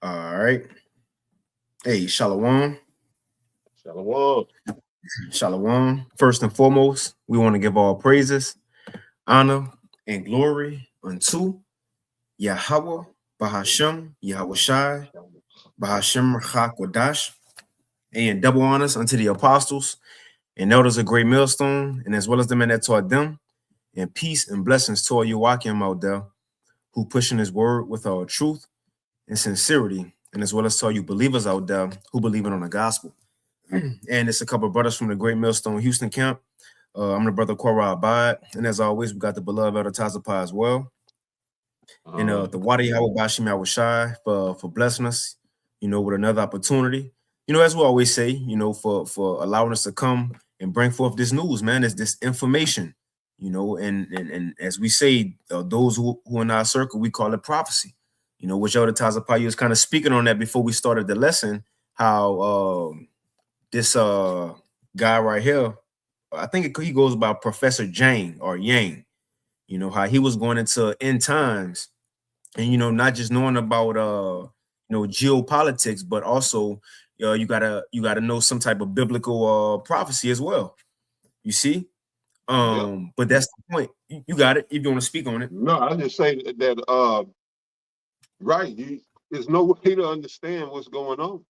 All right. Hey, Shalom. Shalom. Shalom. First and foremost, we want to give all praises, honor, and glory unto Yahweh, Bahashem, Yahweh Shai, Bahashem Hakwadash, and double honors unto the apostles and elders of Great Millstone, and as well as the men that taught them, and peace and blessings to all you walking out there who pushing his word with all truth and sincerity, and as well as to all you believers out there who believe in on the gospel. And it's a couple of brothers from the Great Millstone Houston camp. I'm the brother Korah Abad, and as always, we got the beloved Elder Tazapah as well. And the Wadi Yahweh Bashim Yahweh Shai for blessing us, with another opportunity. As we always say, for allowing us to come and bring forth this news, man, is this information, and as we say, those who in our circle, we call it prophecy. Which Elder Tazapah was kind of speaking on that before we started the lesson, how this guy right here, I think he goes by Professor Jang or Yang, how he was going into end times and not just knowing about geopolitics, but also you gotta know some type of biblical prophecy as well. You see? But that's the point. You got it if you want to speak on it. No, I just say that right, there's no way to understand what's going on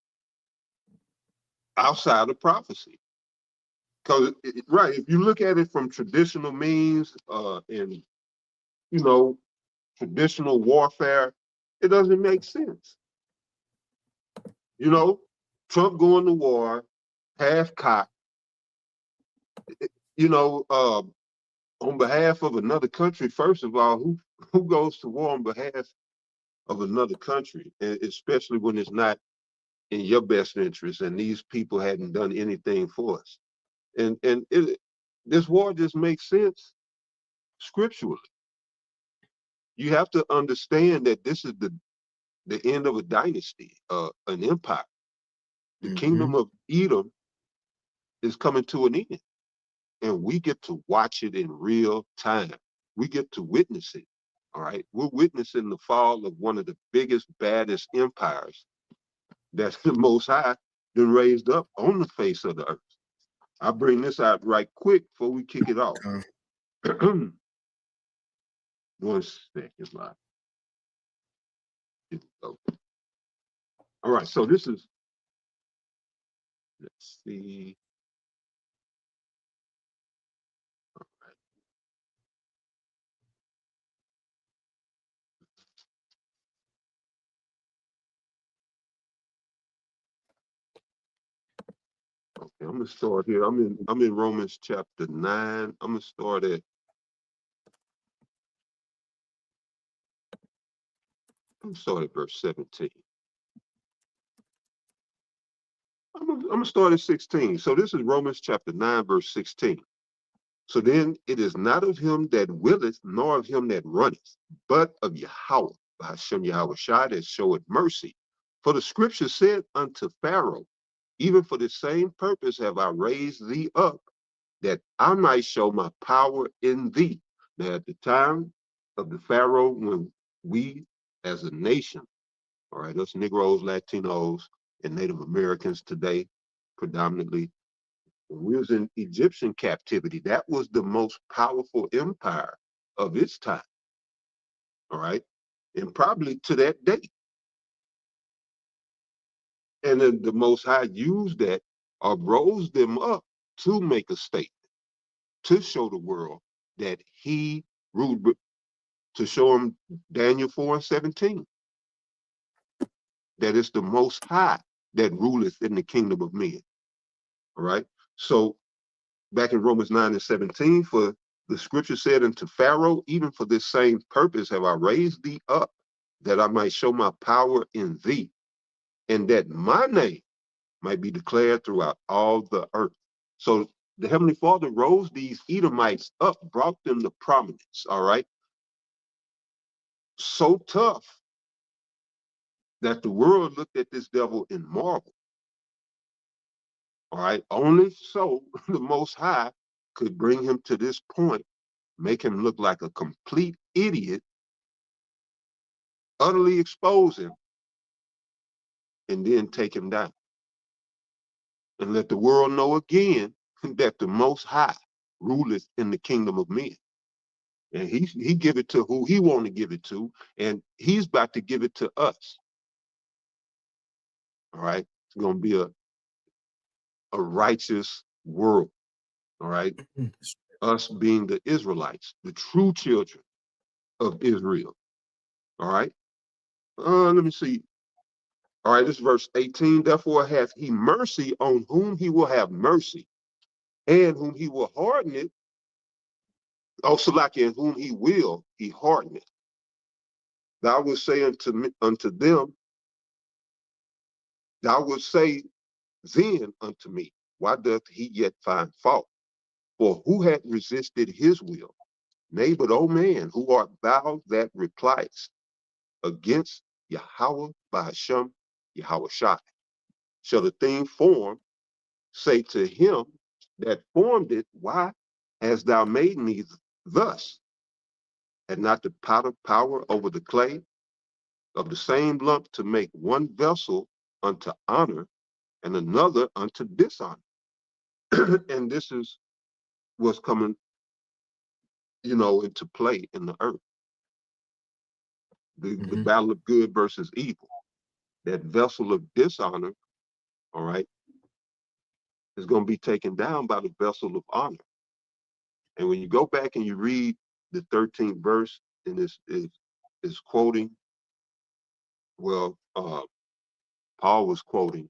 outside of prophecy. Because right, if you look at it from traditional means and traditional warfare, it doesn't make sense. Trump going to war, half cocked, on behalf of another country. First of all, who goes to war on behalf of another country, especially when it's not in your best interest and these people hadn't done anything for us? And this war just makes sense scripturally. You have to understand that this is the end of a dynasty, an empire. The kingdom of Edom is coming to an end, and we get to watch it in real time. We get to witness it. All right, we're witnessing the fall of one of the biggest, baddest empires that the Most High been raised up on the face of the earth. I'll bring this out right quick before we kick it off. 1 second, Lord. All right, so this is, let's see. Okay, I'm gonna start here. I'm in Romans chapter 9. I'm gonna start at verse 17. I'm gonna start at 16. So this is Romans chapter 9, verse 16. So then it is not of him that willeth, nor of him that runneth, but of Yahweh, Hashem Yahweh Shai, that showeth mercy. For the scripture said unto Pharaoh, even for the same purpose have I raised thee up, that I might show my power in thee. Now, at the time of the Pharaoh, when we as a nation, all right, us Negroes, Latinos, and Native Americans today, predominantly, when we was in Egyptian captivity, that was the most powerful empire of its time, all right, and probably to that date. And then the Most High used that or rose them up to make a statement, to show the world that he ruled, to show them Daniel 4:17, that it's the Most High that ruleth in the kingdom of men. All right. So back in Romans 9:17, for the scripture said unto Pharaoh, even for this same purpose have I raised thee up, that I might show my power in thee, and that my name might be declared throughout all the earth. So the Heavenly Father rose these Edomites up, brought them to prominence, all right? So tough that the world looked at this devil in marvel, all right? Only so the Most High could bring him to this point, make him look like a complete idiot, utterly expose him, and then take him down. And let the world know again that the Most High ruleth in the kingdom of men. And he give it to who he want to give it to, and he's about to give it to us. All right? It's going to be a righteous world. All right? Us being the Israelites, the true children of Israel. All right? Let me see. All right, this is verse 18. Therefore hath he mercy on whom he will have mercy, and whom he will harden it. Also like in whom he harden it. Thou wilt say unto them, thou wilt say then unto me, why doth he yet find fault? For who hath resisted his will? Nay, but, O man, who art thou that repliest against Yahweh Bahashem Yahweh Shai? Shall the thing formed say to him that formed it, why hast thou made me thus? Had not the potter power over the clay of the same lump to make one vessel unto honor and another unto dishonor? And this is what's coming, into play in the earth. The battle of good versus evil. That vessel of dishonor, all right, is going to be taken down by the vessel of honor. And when you go back and you read the 13th verse, and this is quoting, well, Paul was quoting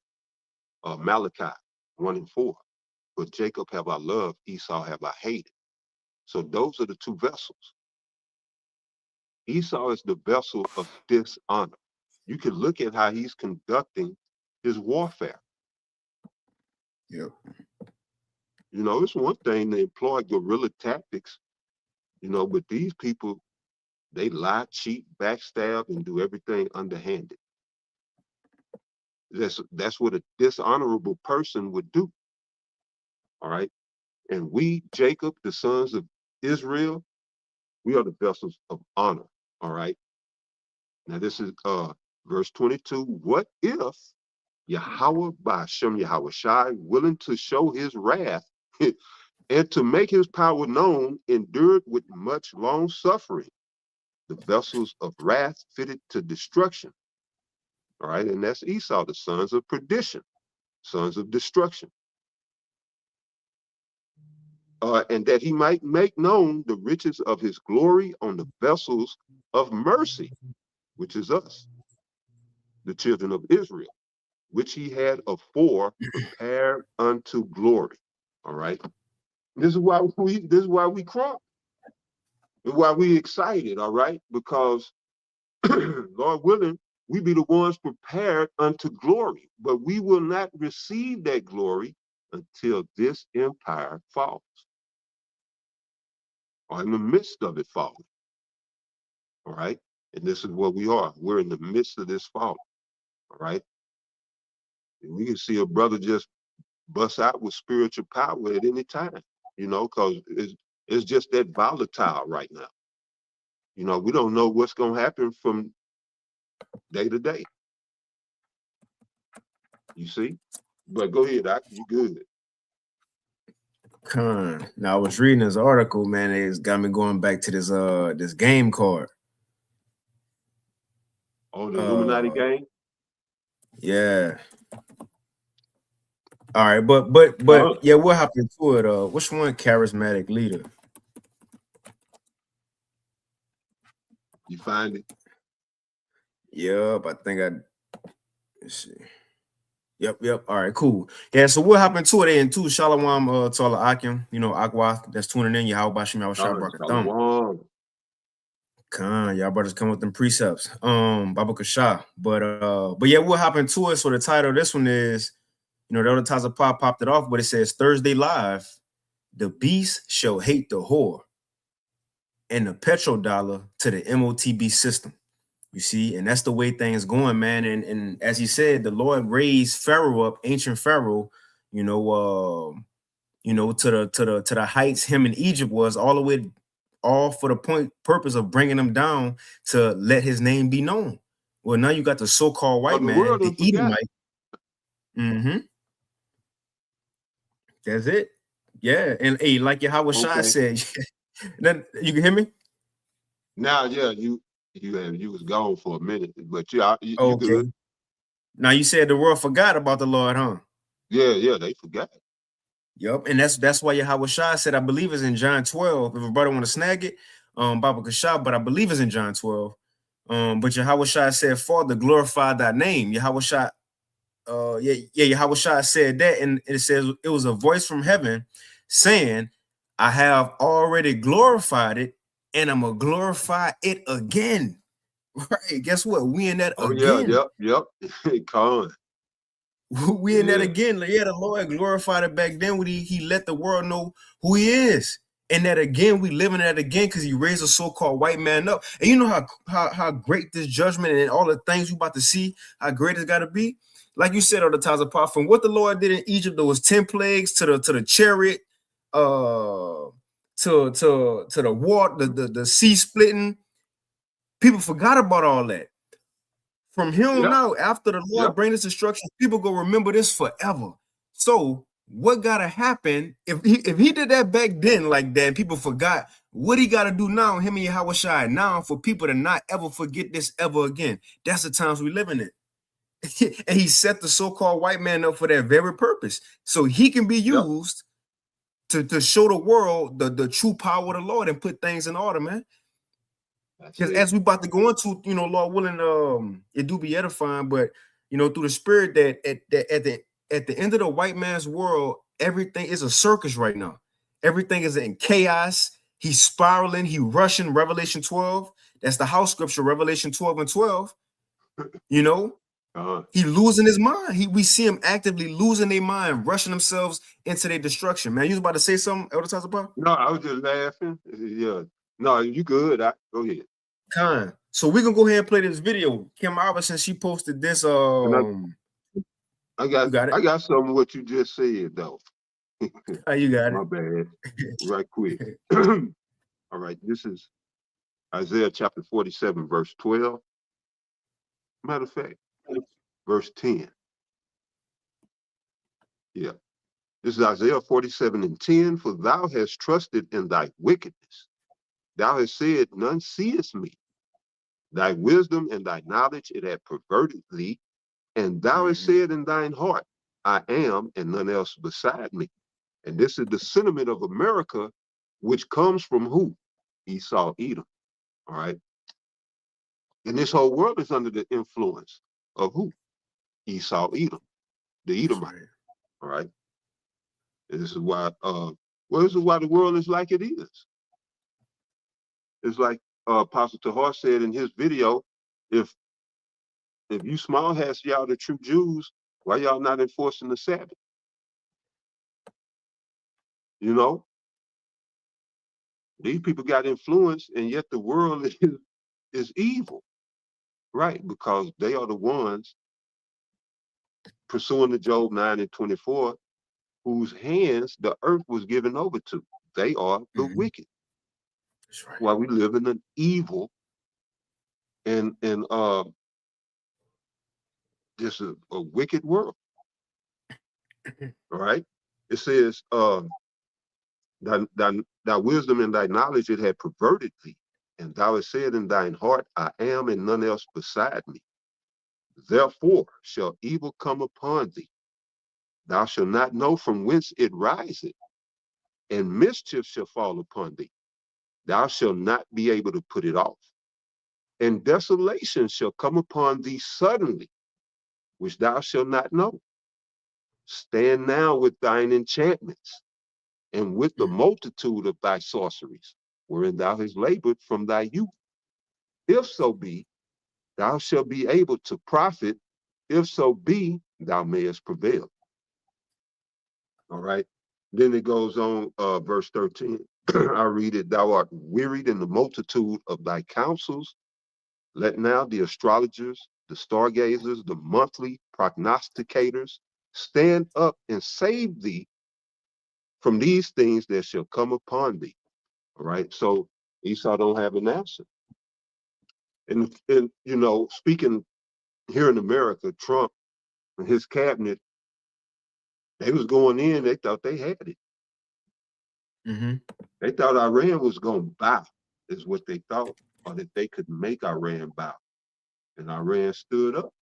Malachi 1:4. But Jacob have I loved, Esau have I hated. So those are the two vessels. Esau is the vessel of dishonor. You can look at how he's conducting his warfare. Yep. It's one thing to employ guerrilla tactics, but these people, they lie, cheat, backstab, and do everything underhanded. That's what a dishonorable person would do. All right. And we, Jacob, the sons of Israel, we are the vessels of honor. All right. Now this is verse 22. What if Yahweh Ba'ashem Yahweh Shai, willing to show his wrath and to make his power known, endured with much long suffering the vessels of wrath fitted to destruction. All right, and that's Esau, the sons of perdition, sons of destruction. And that he might make known the riches of his glory on the vessels of mercy, which is us, the children of Israel, which he had afore prepared unto glory. All right. This is why we crop. And why we excited, all right? Because Lord willing, we be the ones prepared unto glory, but we will not receive that glory until this empire falls, or in the midst of it falling. All right. And this is what we are. We're in the midst of this falling. All right. And we can see a brother just bust out with spiritual power at any time, because it's just that volatile right now. We don't know what's going to happen from day to day. You see? But go ahead, Doc. You good. Now I was reading this article, man. It's got me going back to this game card. Oh, the Illuminati game? Yeah. All right, but yeah, what happened to it? Which one charismatic leader? You find it? Yep, I think let's see. Yep. All right, cool. Yeah, so what happened to it? And two, Shalom to all the Akim, Akwa that's tuning in. Yahweh Bashim Yahweh Shai Barakatham. Y'all brothers come with them precepts. Baba Kasha. But yeah, what happened to it? So the title of this one is, the other times I popped it off, but it says Thursday Live, the beast shall hate the whore, and the petrodollar to the MOTB system. You see, and that's the way things going, man. And as he said, the Lord raised Pharaoh up, ancient Pharaoh, to the heights him in Egypt was, all the way all for the purpose of bringing him down to let his name be known. Well, now you got the so-called white the man, world the done forgot. Edomite. Mm-hmm. That's it. Yeah, and hey, like Yahweh Shai Okay. said, then you can hear me. Now, yeah, you was gone for a minute, but you Okay. good. Now you said the world forgot about the Lord, huh? Yeah, they forgot. Yep, and that's why Yahweh Shai said, I believe it's in John 12. If a brother want to snag it, Baba Kashab, but I believe it's in John 12. But Yahweh Shai said, Father, glorify thy name. Yahweh Shai, Yahweh Shai said that, and it says it was a voice from heaven saying, I have already glorified it, and I'm gonna glorify it again. Right? Guess what? We in that Oh yeah, again. yep. Con. We in that Yeah. again. Like, yeah, the Lord glorified it back then when he let the world know who he is. And that again, we live in that again because he raised a so-called white man up. And you know how great this judgment and all the things you about to see, how great it's got to be. Like you said, all the times apart from what the Lord did in Egypt, there was 10 plagues to the chariot, to the water, the sea splitting. People forgot about all that. From here on Yep. out, after the Lord Yep. bring this instruction, people go remember this forever. So what gotta happen if he did that back then like that and people forgot what he gotta do now, him and Yahweh Shai now for people to not ever forget this ever again. That's the times we live in it. And he set the so-called white man up for that very purpose. So he can be Yep. used to show the world the true power of the Lord and put things in order, man. Because as we about to go into, Lord willing, it do be edifying, but through the spirit that at the end of the white man's world, everything is a circus right now. Everything is in chaos. He's spiraling. He rushing. Revelation 12. That's the house scripture. Revelation 12 and 12. He losing his mind. We see him actively losing their mind, rushing themselves into their destruction. Man, you was about to say something, Elder Tazapah? No, I was just laughing. Yeah. No, you good. Go ahead. Con. So we can go ahead and play this video. Kim Iverson, she posted this. And I You got it. got some of what you just said though. You got My it. bad. Right quick. All right. This is Isaiah chapter 47, verse 12. Matter of fact, verse 10. Yeah. This is Isaiah 47 and 10. For thou hast trusted in thy wickedness. Thou hast said, none seeth me. Thy wisdom and thy knowledge, it hath perverted thee. And thou hast said in thine heart, I am, and none else beside me. And this is the sentiment of America, which comes from who? Esau, Edom. All right. And this whole world is under the influence of who? Esau, Edom, the Edomite. Right. All right. And this is why this is why the world is like it is. It's like Apostle Tahar said in his video, if you small hats y'all the true Jews, why y'all not enforcing the Sabbath? These people got influence, and yet the world is evil, right? Because they are the ones pursuing the Job 9 and 24, whose hands the earth was given over to. They are the wicked. That's right. While we live in an evil and just a wicked world. All right. It says, thy wisdom and thy knowledge, it had perverted thee. And thou hast said in thine heart, I am, and none else beside me. Therefore shall evil come upon thee. Thou shalt not know from whence it riseth, and mischief shall fall upon thee. Thou shalt not be able to put it off. And desolation shall come upon thee suddenly, which thou shalt not know. Stand now with thine enchantments, and with the multitude of thy sorceries, wherein thou hast labored from thy youth. If so be, thou shalt be able to profit. If so be, thou mayest prevail. All right. Then it goes on, verse 13. I read it. Thou art wearied in the multitude of thy counsels. Let now the astrologers, the stargazers, the monthly prognosticators stand up and save thee from these things that shall come upon thee. All right. So Esau don't have an answer. And you know, speaking here in America, Trump and his cabinet, they was going in, they thought they had it. Mm-hmm. They thought Iran was going to bow, is what they thought, or that they could make Iran bow. And Iran stood up,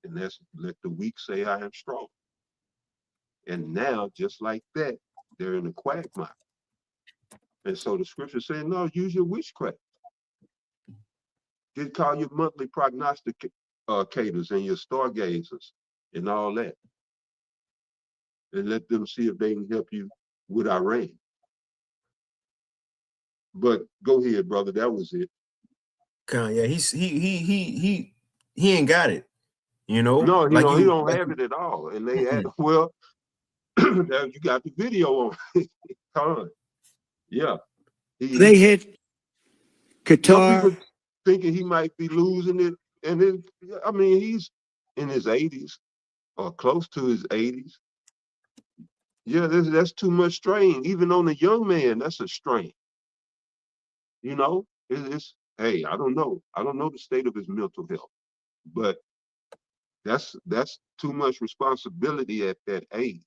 and that's let the weak say, I am strong. And now, just like that, they're in a quagmire. And so the scripture saying, no, use your witchcraft. Just call your monthly prognosticators and your stargazers and all that. And let them see if they can help you with Iran. But go ahead, brother. That was it. Yeah, he ain't got it. You know, No, like he don't have it at all. And they had, well, you got the video on. Yeah. They hit Qatar. Some people thinking he might be losing it. And then, I mean, he's in his 80s or close to his 80s. Yeah, that's too much strain. Even on a young man, that's a strain. You know, it's hey, I don't know. I don't know the state of his mental health, but that's too much responsibility at that age.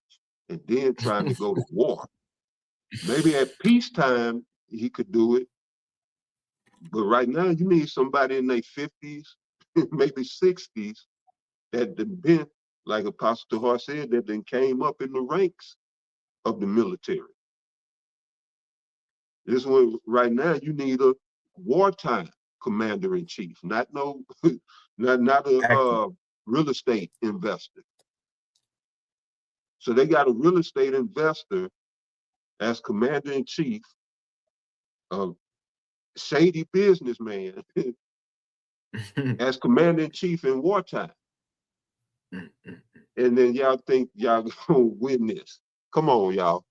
And then trying to go to war. Maybe at peacetime he could do it, but right now you need somebody in their 50s, maybe 60s, that been, like Apostle Tahar said, that then came up in the ranks of the military. This one right now, you need a wartime commander in chief, not not a real estate investor. So they got a real estate investor as commander in chief, a shady businessman as commander in chief in wartime. And then y'all think y'all gonna win this? Come on, y'all.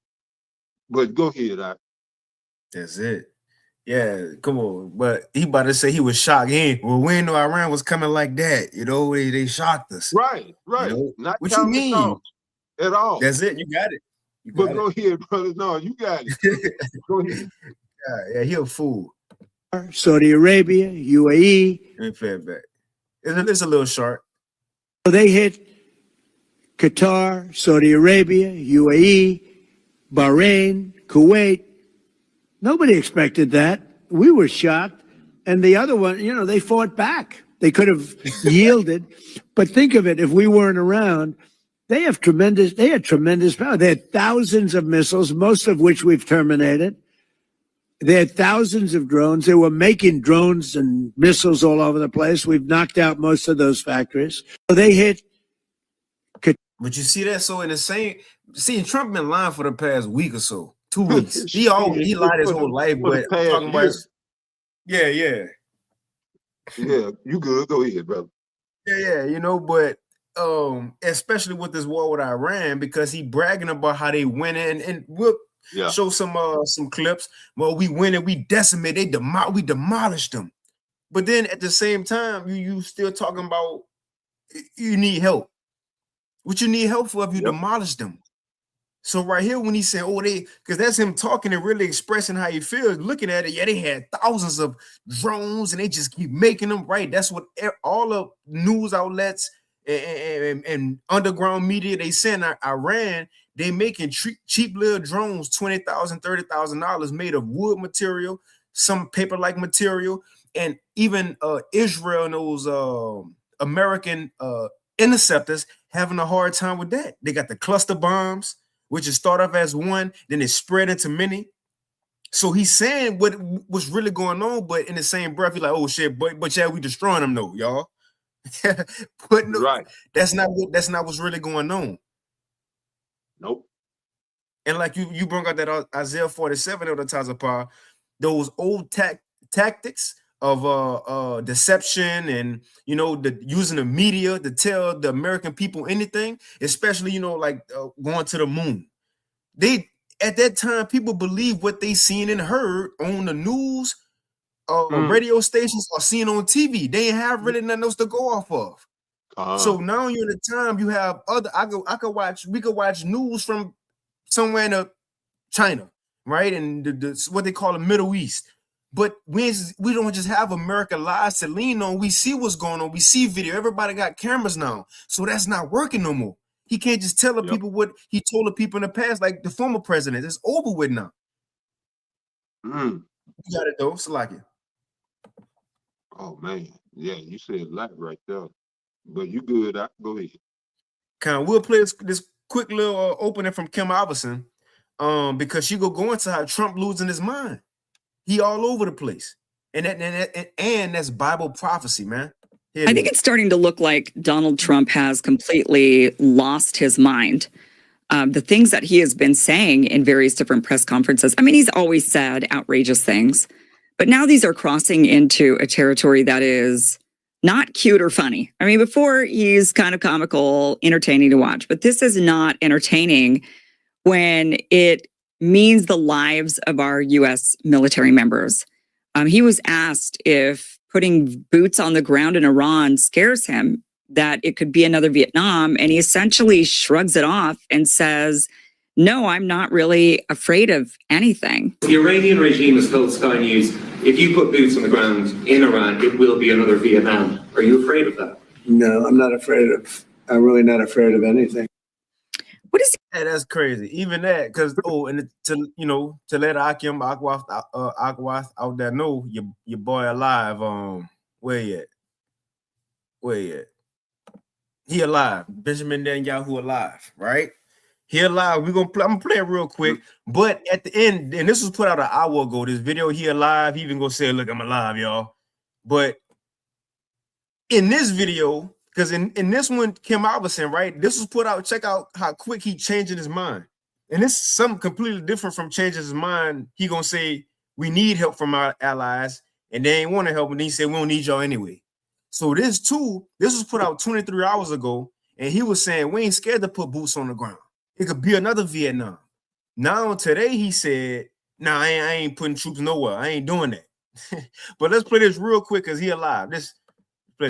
But go ahead, That's it. Yeah, come on. But he about to say he was shocked. Well, we didn't know Iran was coming like that. You know, they shocked us. Right. You know? Not What you counting mean? thoughts at all. That's it. You got it. But go ahead, brother. No, you got it. Go ahead. Yeah, he a fool. Saudi Arabia, UAE. Let me play it back. It's a little sharp. So they hit Qatar, Saudi Arabia, UAE, Bahrain, Kuwait. Nobody expected that. We were shocked. And the other one, you know, they fought back. They could have yielded. But think of it, if we weren't around, they had tremendous power. They had thousands of missiles, most of which we've terminated. They had thousands of drones. They were making drones and missiles all over the place. We've knocked out most of those factories. So they hit. But you see that? So in the same, Trump been lying for the past week or so, 2 weeks. He lied his whole life, but I'm talking about yeah. Yeah, you good. Go ahead, brother. Yeah, you know, but especially with this war with Iran, because he bragging about how they went in, and we'll show some clips. Well, we went and we decimated, we demolished them. But then at the same time, you still talking about you need help. What you need help for if you demolish them? So right here, when he said, because that's him talking and really expressing how he feels, looking at it, they had thousands of drones and they just keep making them, right? That's what all the news outlets and underground media, they send Iran, they making cheap little drones, $20,000, $30,000 made of wood material, some paper-like material, and even Israel and those American interceptors having a hard time with that. They got the cluster bombs, which is start off as one, then it spread into many. So he's saying what was really going on, but in the same breath, he's like, oh shit, but yeah, we destroying them though, y'all. But no, right. That's not what's really going on. Nope. And like you brought out that Isaiah 47 of the Tazapar, those old tactics of deception and using the media to tell the American people anything, especially like going to the moon. They at that time people believed what they seen and heard on the news, radio stations, or seen on TV. They didn't have really nothing else to go off of. So now you're in the time you have other. We could watch news from somewhere in China, right, and what they call the Middle East. But we don't just have America Live to lean on. We see what's going on. We see video. Everybody got cameras now. So that's not working no more. He can't just tell the people what he told the people in the past, like the former president. It's over with now. You got it, though. Salaki. Oh, man. Yeah, you said a lot right there. But you good. Go ahead. We'll play this quick little opening from Kim Iverson because she go into how Trump losing his mind. He all over the place. And that's Bible prophecy, man. I think it's starting to look like Donald Trump has completely lost his mind. The things that he has been saying in various different press conferences. I mean, he's always said outrageous things, but now these are crossing into a territory that is not cute or funny. I mean, before he's kind of comical, entertaining to watch, but this is not entertaining when it means the lives of our U.S. military members. He was asked if putting boots on the ground in Iran scares him, that it could be another Vietnam, and he essentially shrugs it off and says, no, I'm not really afraid of anything. The Iranian regime has told Sky News, if you put boots on the ground in Iran, it will be another Vietnam. Are you afraid of that? No, I'm really not afraid of anything. What is Hey, that's crazy. Even that, because to let Akim Akwath out there know your boy alive. Where he at? He alive. Benjamin Netanyahu alive, right? He alive. I'm gonna play it real quick. But at the end, and this was put out an hour ago. This video, he alive. He even gonna say, "Look, I'm alive, y'all." But in this video. Because in this one, Kim Iverson, right? This was put out. Check out how quick he changing his mind. And this is something completely different from changing his mind. He gonna say, we need help from our allies, and they ain't want to help, and he said, we don't need y'all anyway. So this was put out 23 hours ago, and he was saying, we ain't scared to put boots on the ground. It could be another Vietnam. Now today he said, nah, I ain't putting troops nowhere. I ain't doing that. But let's play this real quick because he alive.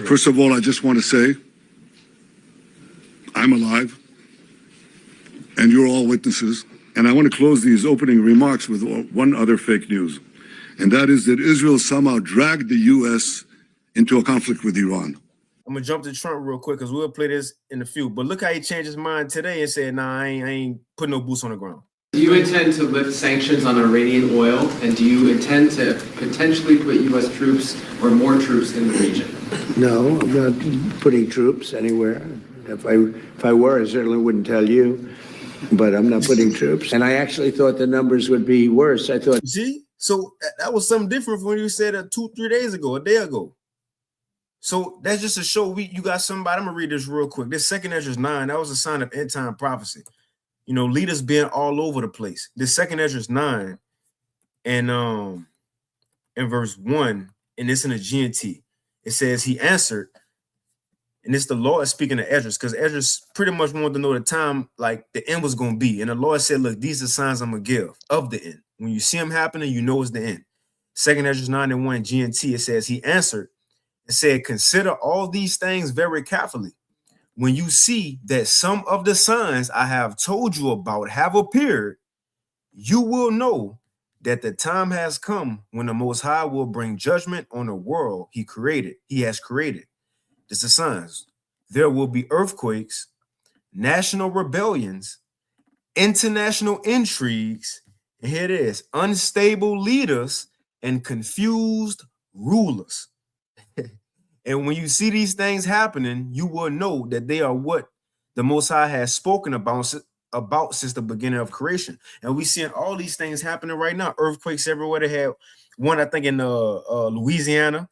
First of all, I just want to say I'm alive, and you're all witnesses. And I want to close these opening remarks with one other fake news, and that is that Israel somehow dragged the U.S. into a conflict with Iran. I'm going to jump to Trump real quick because we'll play this in a few. But look how he changed his mind today and said, nah, I ain't putting no boots on the ground. Do you intend to lift sanctions on Iranian oil, and do you intend to potentially put U.S. troops or more troops in the region? No, I'm not putting troops anywhere. If I were, I certainly wouldn't tell you. But I'm not putting troops. And I actually thought the numbers would be worse. I thought. See? So that was something different from when you said it 2-3 days ago, a day ago. So that's just to show you got somebody. I'm going to read this real quick. This 2 Ezra 9, that was a sign of end time prophecy. You know, leaders being all over the place. This 2 Ezra 9 and in verse 1, and it's in a GNT. It says he answered, and it's the Lord speaking to Ezra, because Ezra pretty much wanted to know the time, like the end was going to be. And the Lord said, look, these are signs I'm going to give of the end. When you see them happening, you know it's the end. 2 Ezra 9 and 1 GNT, it says he answered and said, consider all these things very carefully. When you see that some of the signs I have told you about have appeared, you will know that the time has come when the Most High will bring judgment on the world he has created. This is signs. There will be earthquakes, national rebellions, international intrigues, and here it is, unstable leaders and confused rulers. And when you see these things happening, you will know that they are what the Most High has spoken about since the beginning of creation. And we seeing all these things happening right now. Earthquakes everywhere. They have one, I think, in Louisiana,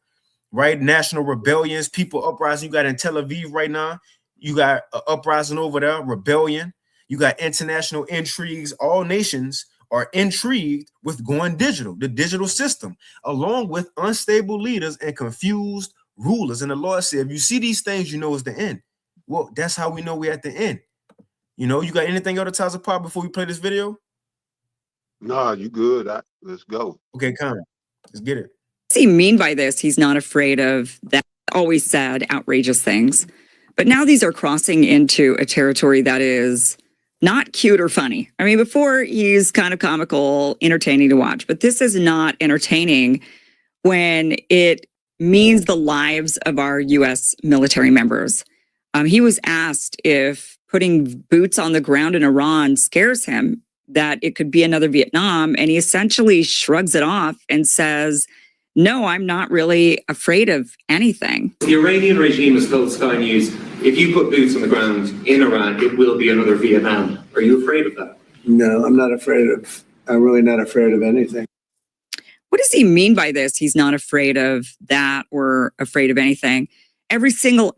right? National rebellions, people uprising. You got in Tel Aviv right now. You got uprising over there, rebellion. You got international intrigues. All nations are intrigued with going digital, the digital system, along with unstable leaders and confused rulers. And the Lord said, if you see these things, you know it's the end. Well, that's how we know we're at the end. You know, you got anything else to tell us apart before we play this video? No, you good. Let's go. Okay, Con, let's get it. What does he mean by this? He's not afraid of that. Always said outrageous things. But now these are crossing into a territory that is not cute or funny. I mean, before he's kind of comical, entertaining to watch, but this is not entertaining when it means the lives of our U.S. military members. He was asked if putting boots on the ground in Iran scares him, that it could be another Vietnam. And he essentially shrugs it off and says, no, I'm not really afraid of anything. The Iranian regime has told Sky News, if you put boots on the ground in Iran, it will be another Vietnam. Are you afraid of that? No, I'm really not afraid of anything. What does he mean by this? He's not afraid of that or afraid of anything. Every single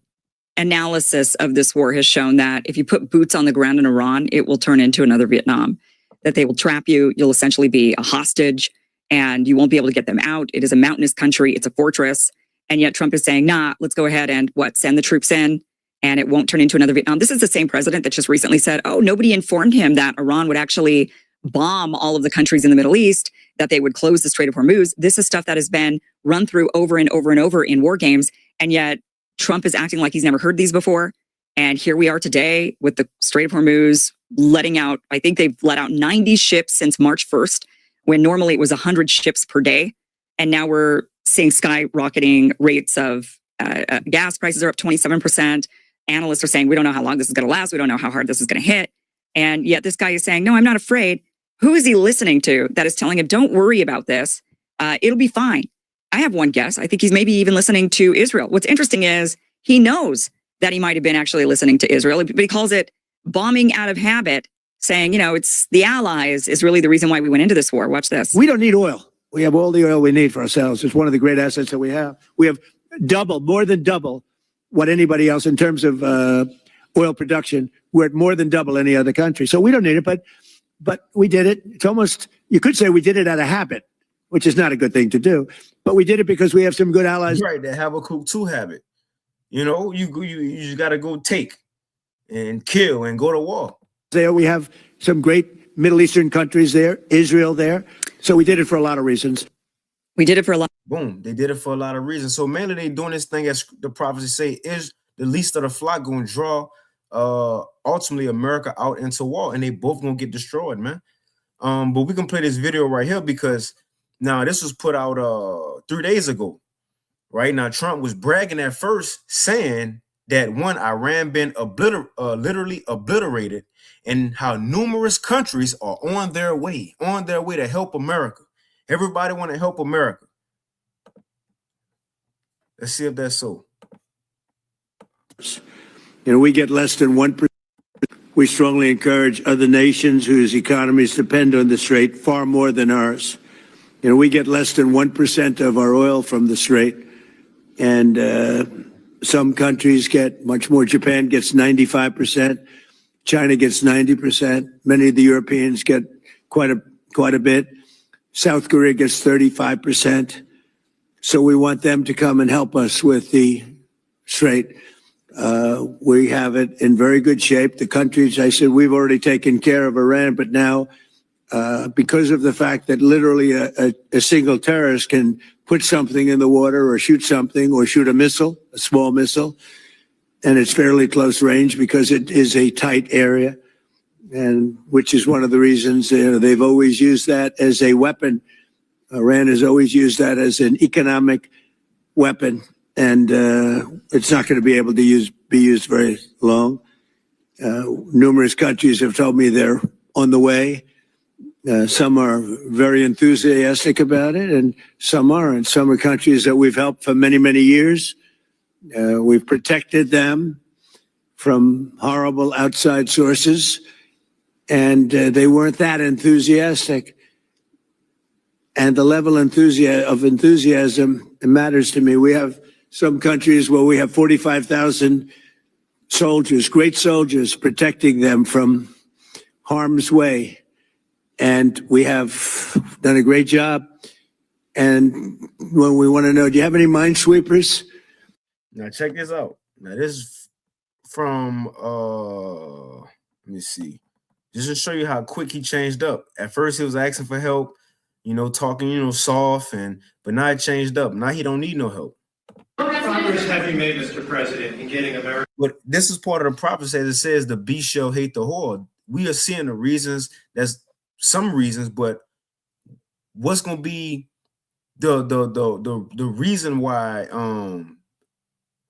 analysis of this war has shown that if you put boots on the ground in Iran, it will turn into another Vietnam, that they will trap you. You'll essentially be a hostage and you won't be able to get them out. It is a mountainous country. It's a fortress. And yet Trump is saying, nah, let's go ahead and send the troops in and it won't turn into another Vietnam. This is the same president that just recently said, oh, nobody informed him that Iran would actually bomb all of the countries in the Middle East, that they would close the Strait of Hormuz. This is stuff that has been run through over and over and over in war games. And yet Trump is acting like he's never heard these before. And here we are today with the Strait of Hormuz letting out, I think they've let out 90 ships since March 1st, when normally it was 100 ships per day. And now we're seeing skyrocketing rates of gas prices are up 27%. Analysts are saying, we don't know how long this is going to last. We don't know how hard this is going to hit. And yet this guy is saying, no, I'm not afraid. Who is he listening to that is telling him, don't worry about this. It'll be fine. I have one guess. I think he's maybe even listening to Israel. What's interesting is he knows that he might have been actually listening to Israel, but he calls it bombing out of habit, saying, it's the allies is really the reason why we went into this war. Watch this. We don't need oil. We have all the oil we need for ourselves. It's one of the great assets that we have. We have more than double what anybody else in terms of oil production. We're at more than double any other country. So we don't need it, but we did it. It's almost, you could say we did it out of habit, which is not a good thing to do. But we did it because we have some good allies. Right, that Habakkuk 2 habit. You just got to go take and kill and go to war. There we have some great Middle Eastern countries there, Israel there. So we did it for a lot of reasons. We did it for a lot. Boom, they did it for a lot of reasons. So mainly they doing this thing, as the prophecies say, is the least of the flock going to draw ultimately America out into war, and they both going to get destroyed, man. But we can play this video right here because now this was put out 3 days ago. Right now, Trump was bragging at first, saying that Iran been literally obliterated, and how numerous countries are on their way to help America. Everybody want to help America. Let's see if that's so. We get less than 1%. We strongly encourage other nations whose economies depend on the Strait far more than ours. We get less than 1% of our oil from the Strait. And some countries get much more. Japan gets 95%. China gets 90%. Many of the Europeans get quite a bit. South Korea gets 35%. So we want them to come and help us with the Strait. We have it in very good shape. The countries, I said, we've already taken care of Iran, but now because of the fact that literally a single terrorist can put something in the water or shoot something or shoot a missile, a small missile, and it's fairly close range because it is a tight area, and which is one of the reasons they've always used that as a weapon. Iran has always used that as an economic weapon, and it's not going to be able to be used very long. Numerous countries have told me they're on the way. Some are very enthusiastic about it, and some aren't. Some are countries that we've helped for many, many years. We've protected them from horrible outside sources, and they weren't that enthusiastic. And the level of enthusiasm matters to me. We have some countries where we have 45,000 soldiers, great soldiers, protecting them from harm's way. And we have done a great job. And when we want to know, do you have any minesweepers? Now check this out. Now this is from let me see. Just to show you how quick he changed up. At first he was asking for help, talking, soft, but now it changed up. Now he don't need no help. What progress have you made, Mr. President, in getting America? But this is part of the prophecy, as it says, the beast shall hate the whore. We are seeing the reasons. That's some reasons, but what's going to be the reason why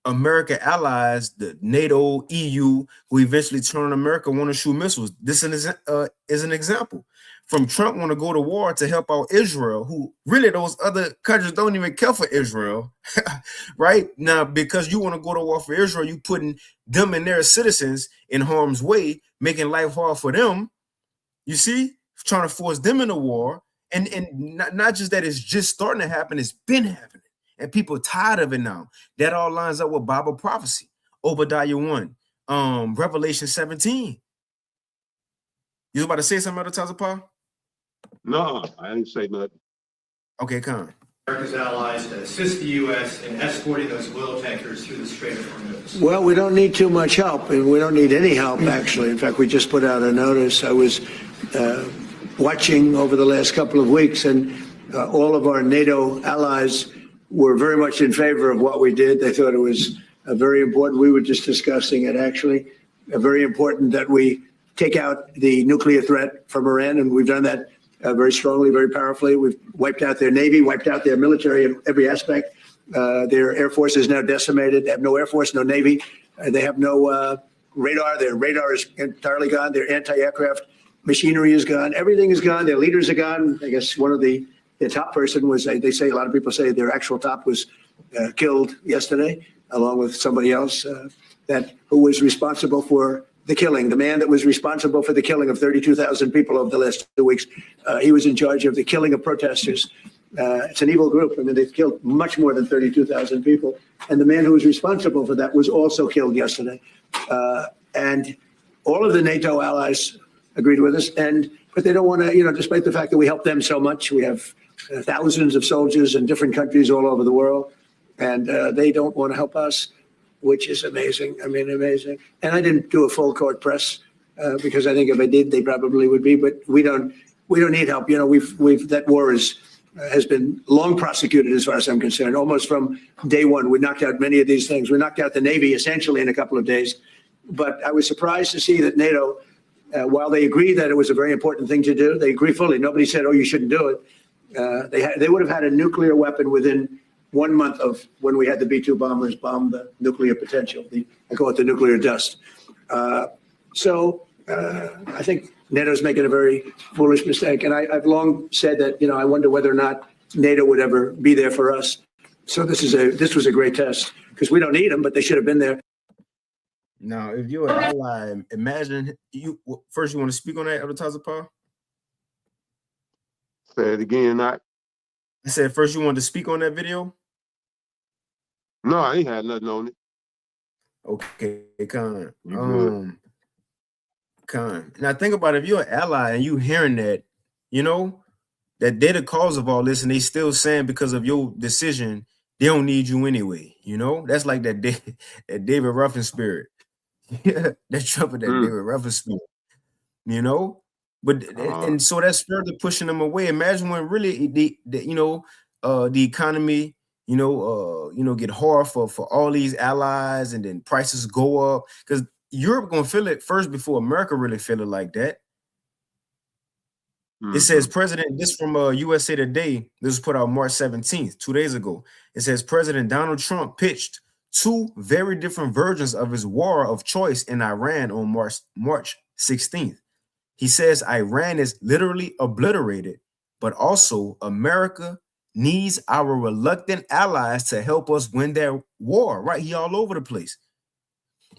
American allies, the NATO, EU, who eventually turn on America, want to shoot missiles. This is an example. From Trump want to go to war to help out Israel, who really those other countries don't even care for Israel, right? Now, because you want to go to war for Israel, you putting them and their citizens in harm's way, making life hard for them. You see, trying to force them into war. And not just that it's just starting to happen, it's been happening. And people are tired of it now. That all lines up with Bible prophecy. Obadiah 1, Revelation 17. You was about to say something, Elder Paul? No, I didn't say nothing. Okay, come. America's allies to assist the U.S. in escorting those oil tankers through the Strait of Hormuz? Well, we don't need too much help, and we don't need any help, actually. In fact, we just put out a notice. I was watching over the last couple of weeks, and all of our NATO allies were very much in favor of what we did. They thought it was very important. We were just discussing it, actually. Very important that we take out the nuclear threat from Iran, and we've done that very strongly, very powerfully. We've wiped out their Navy, wiped out their military in every aspect. Their Air Force is now decimated. They have no Air Force, no Navy. They have no radar. Their radar is entirely gone. Their anti-aircraft machinery is gone. Everything is gone. Their leaders are gone. I guess one of the top person was, they say, a lot of people say their actual top was killed yesterday, along with somebody else who was responsible for the killing. The man that was responsible for the killing of 32,000 people over the last 2 weeks, he was in charge of the killing of protesters. It's an evil group. I mean, they've killed much more than 32,000 people. And the man who was responsible for that was also killed yesterday. And all of the NATO allies agreed with us. But they don't want to, despite the fact that we help them so much, we have thousands of soldiers in different countries all over the world, and they don't want to help us, which is amazing. I mean, amazing. And I didn't do a full court press because I think if I did, they probably would be. But we don't need help. That war has been long prosecuted as far as I'm concerned. Almost from day one, we knocked out many of these things. We knocked out the Navy essentially in a couple of days. But I was surprised to see that NATO, while they agree that it was a very important thing to do, they agree fully. Nobody said, "Oh, you shouldn't do it." They would have had a nuclear weapon within 1 month of when we had the B-2 bombers bomb the nuclear potential. I call it the nuclear dust. So I think NATO's making a very foolish mistake. And I've long said that, I wonder whether or not NATO would ever be there for us. So this was a great test because we don't need them, but they should have been there. Now, if you're an ally, imagine you want to speak on that, Elder Paul? Say it again, I said first you wanted to speak on that video? No, I ain't had nothing on it. Okay, Now think about it, if you're an ally and you hearing that, that they're the cause of all this, and they still saying because of your decision, they don't need you anyway. That's like that David Ruffin spirit. That Trump, that David Ruffin spirit. But and so that's further pushing them away. Imagine when really the economy, get hard for all these allies, and then prices go up because Europe gonna feel it first before America really feel it like that. It says this from USA Today. This was put out March 17th, 2 days ago. It says President Donald Trump pitched two very different versions of his war of choice in Iran on March 16th. He says Iran is literally obliterated, but also America needs our reluctant allies to help us win their war. Right? He all over the place.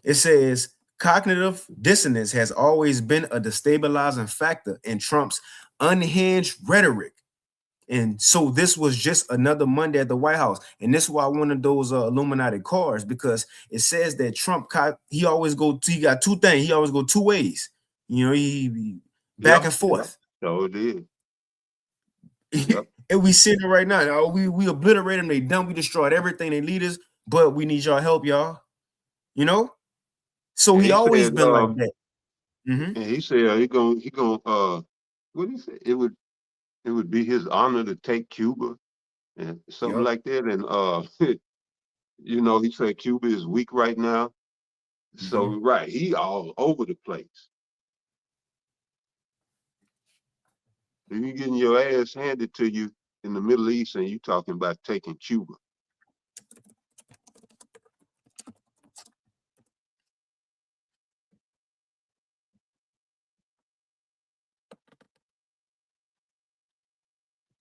It says cognitive dissonance has always been a destabilizing factor in Trump's unhinged rhetoric. And so this was just another Monday at the White House. And this is why one of those Illuminati cards, because it says that Trump, he got two things. He always go two ways. He back and forth. So it did. Yep. And we sitting there right now. We obliterate them. They done. We destroyed everything. They leaders, but we need y'all help, y'all. So he always been like that. And he said he gonna what did he say? It would be his honor to take Cuba and something like that. And he said Cuba is weak right now. So right, he all over the place. If you getting your ass handed to you in the Middle East, and you talking about taking Cuba.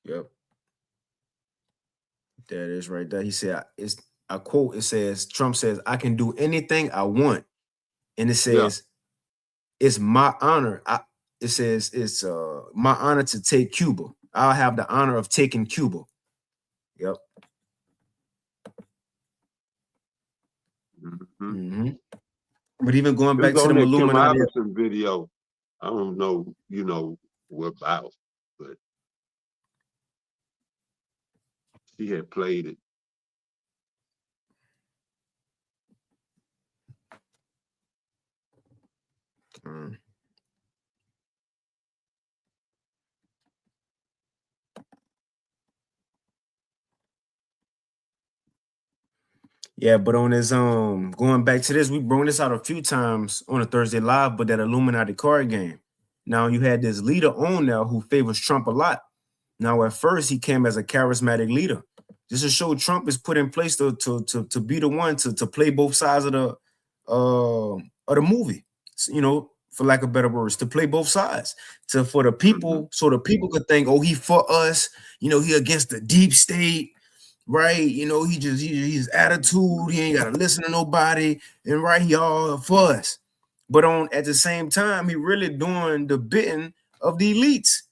Yep. That is right there. He said, it's a quote. It says, Trump says, I can do anything I want. And it says, it's my honor. It says, it's my honor to take Cuba. I'll have the honor of taking Cuba. Yep. But even going back to the Illuminati video, I don't know, you know, what about, but she had played it. Yeah, but on his going back to this, we brought this out a few times on a Thursday Live, but that Illuminati card game. Now you had this leader on there who favors Trump a lot. Now at first he came as a charismatic leader. Just to show Trump is put in place to be the one to play both sides of the movie. You know, for lack of better words, to play both sides. For the people, so the people could think, oh, he for us, you know, he against the deep state. Right, you know, his attitude, he ain't gotta listen to nobody, and right, he all for us. But at the same time, he really doing the bidding of the elites.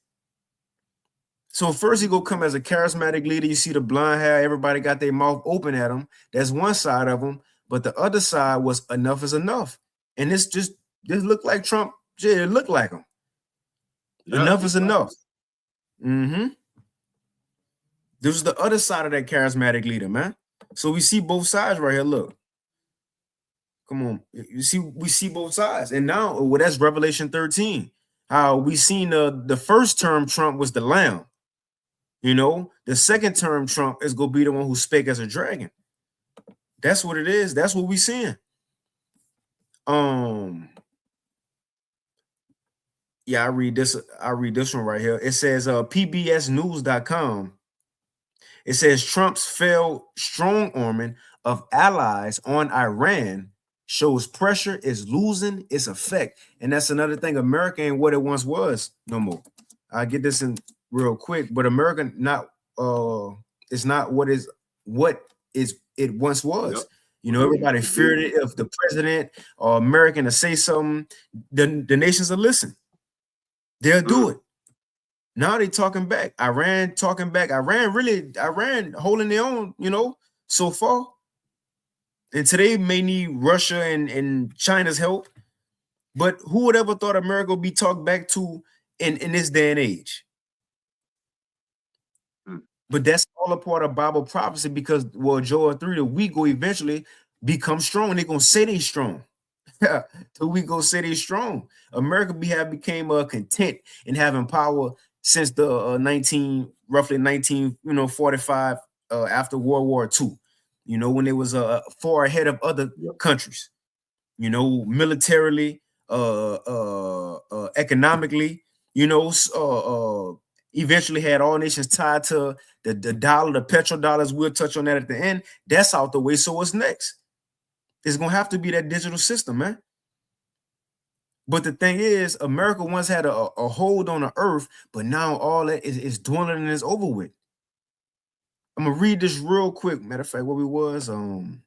So first he go come as a charismatic leader. You see the blonde hair, everybody got their mouth open at him. That's one side of him, but the other side was enough is enough. And this looked like Trump. Yeah, it looked like him. Yeah, enough is enough. This is the other side of that charismatic leader, man. So we see both sides right here. Look. Come on. You see, we see both sides. And now, well, that's Revelation 13. How we seen the first term Trump was the lamb. You know, the second term Trump is going to be the one who spake as a dragon. That's what it is. That's what we seeing. Yeah, I read this one right here. It says pbsnews.com. It says Trump's failed strong arming of allies on Iran shows pressure is losing its effect. And that's another thing. America ain't what it once was no more. I'll get this in real quick, but America it's not what it once was. Yep. You know, everybody feared it. If the president or American to say something, the nations will listen. They'll do it. Now they talking back. Iran talking back. Iran holding their own, you know, so far. And today may need Russia and China's help. But who would ever thought America would be talked back to in this day and age? But that's all a part of Bible prophecy because, well, Joel 3, the weak will eventually become strong. And they're going to say they strong. Till we go say they strong. America became content in having power since the roughly 1945 after World War II, you know, when it was far ahead of other countries, you know, militarily, economically, you know, eventually had all nations tied to the dollar, the petrodollars. We'll touch on that at the end. That's out the way. So what's next? It's gonna have to be that digital system, man. But the thing is, America once had a hold on the earth, but now all that is dwindling and is over with. I'm gonna read this real quick. Matter of fact, what we was right. I'm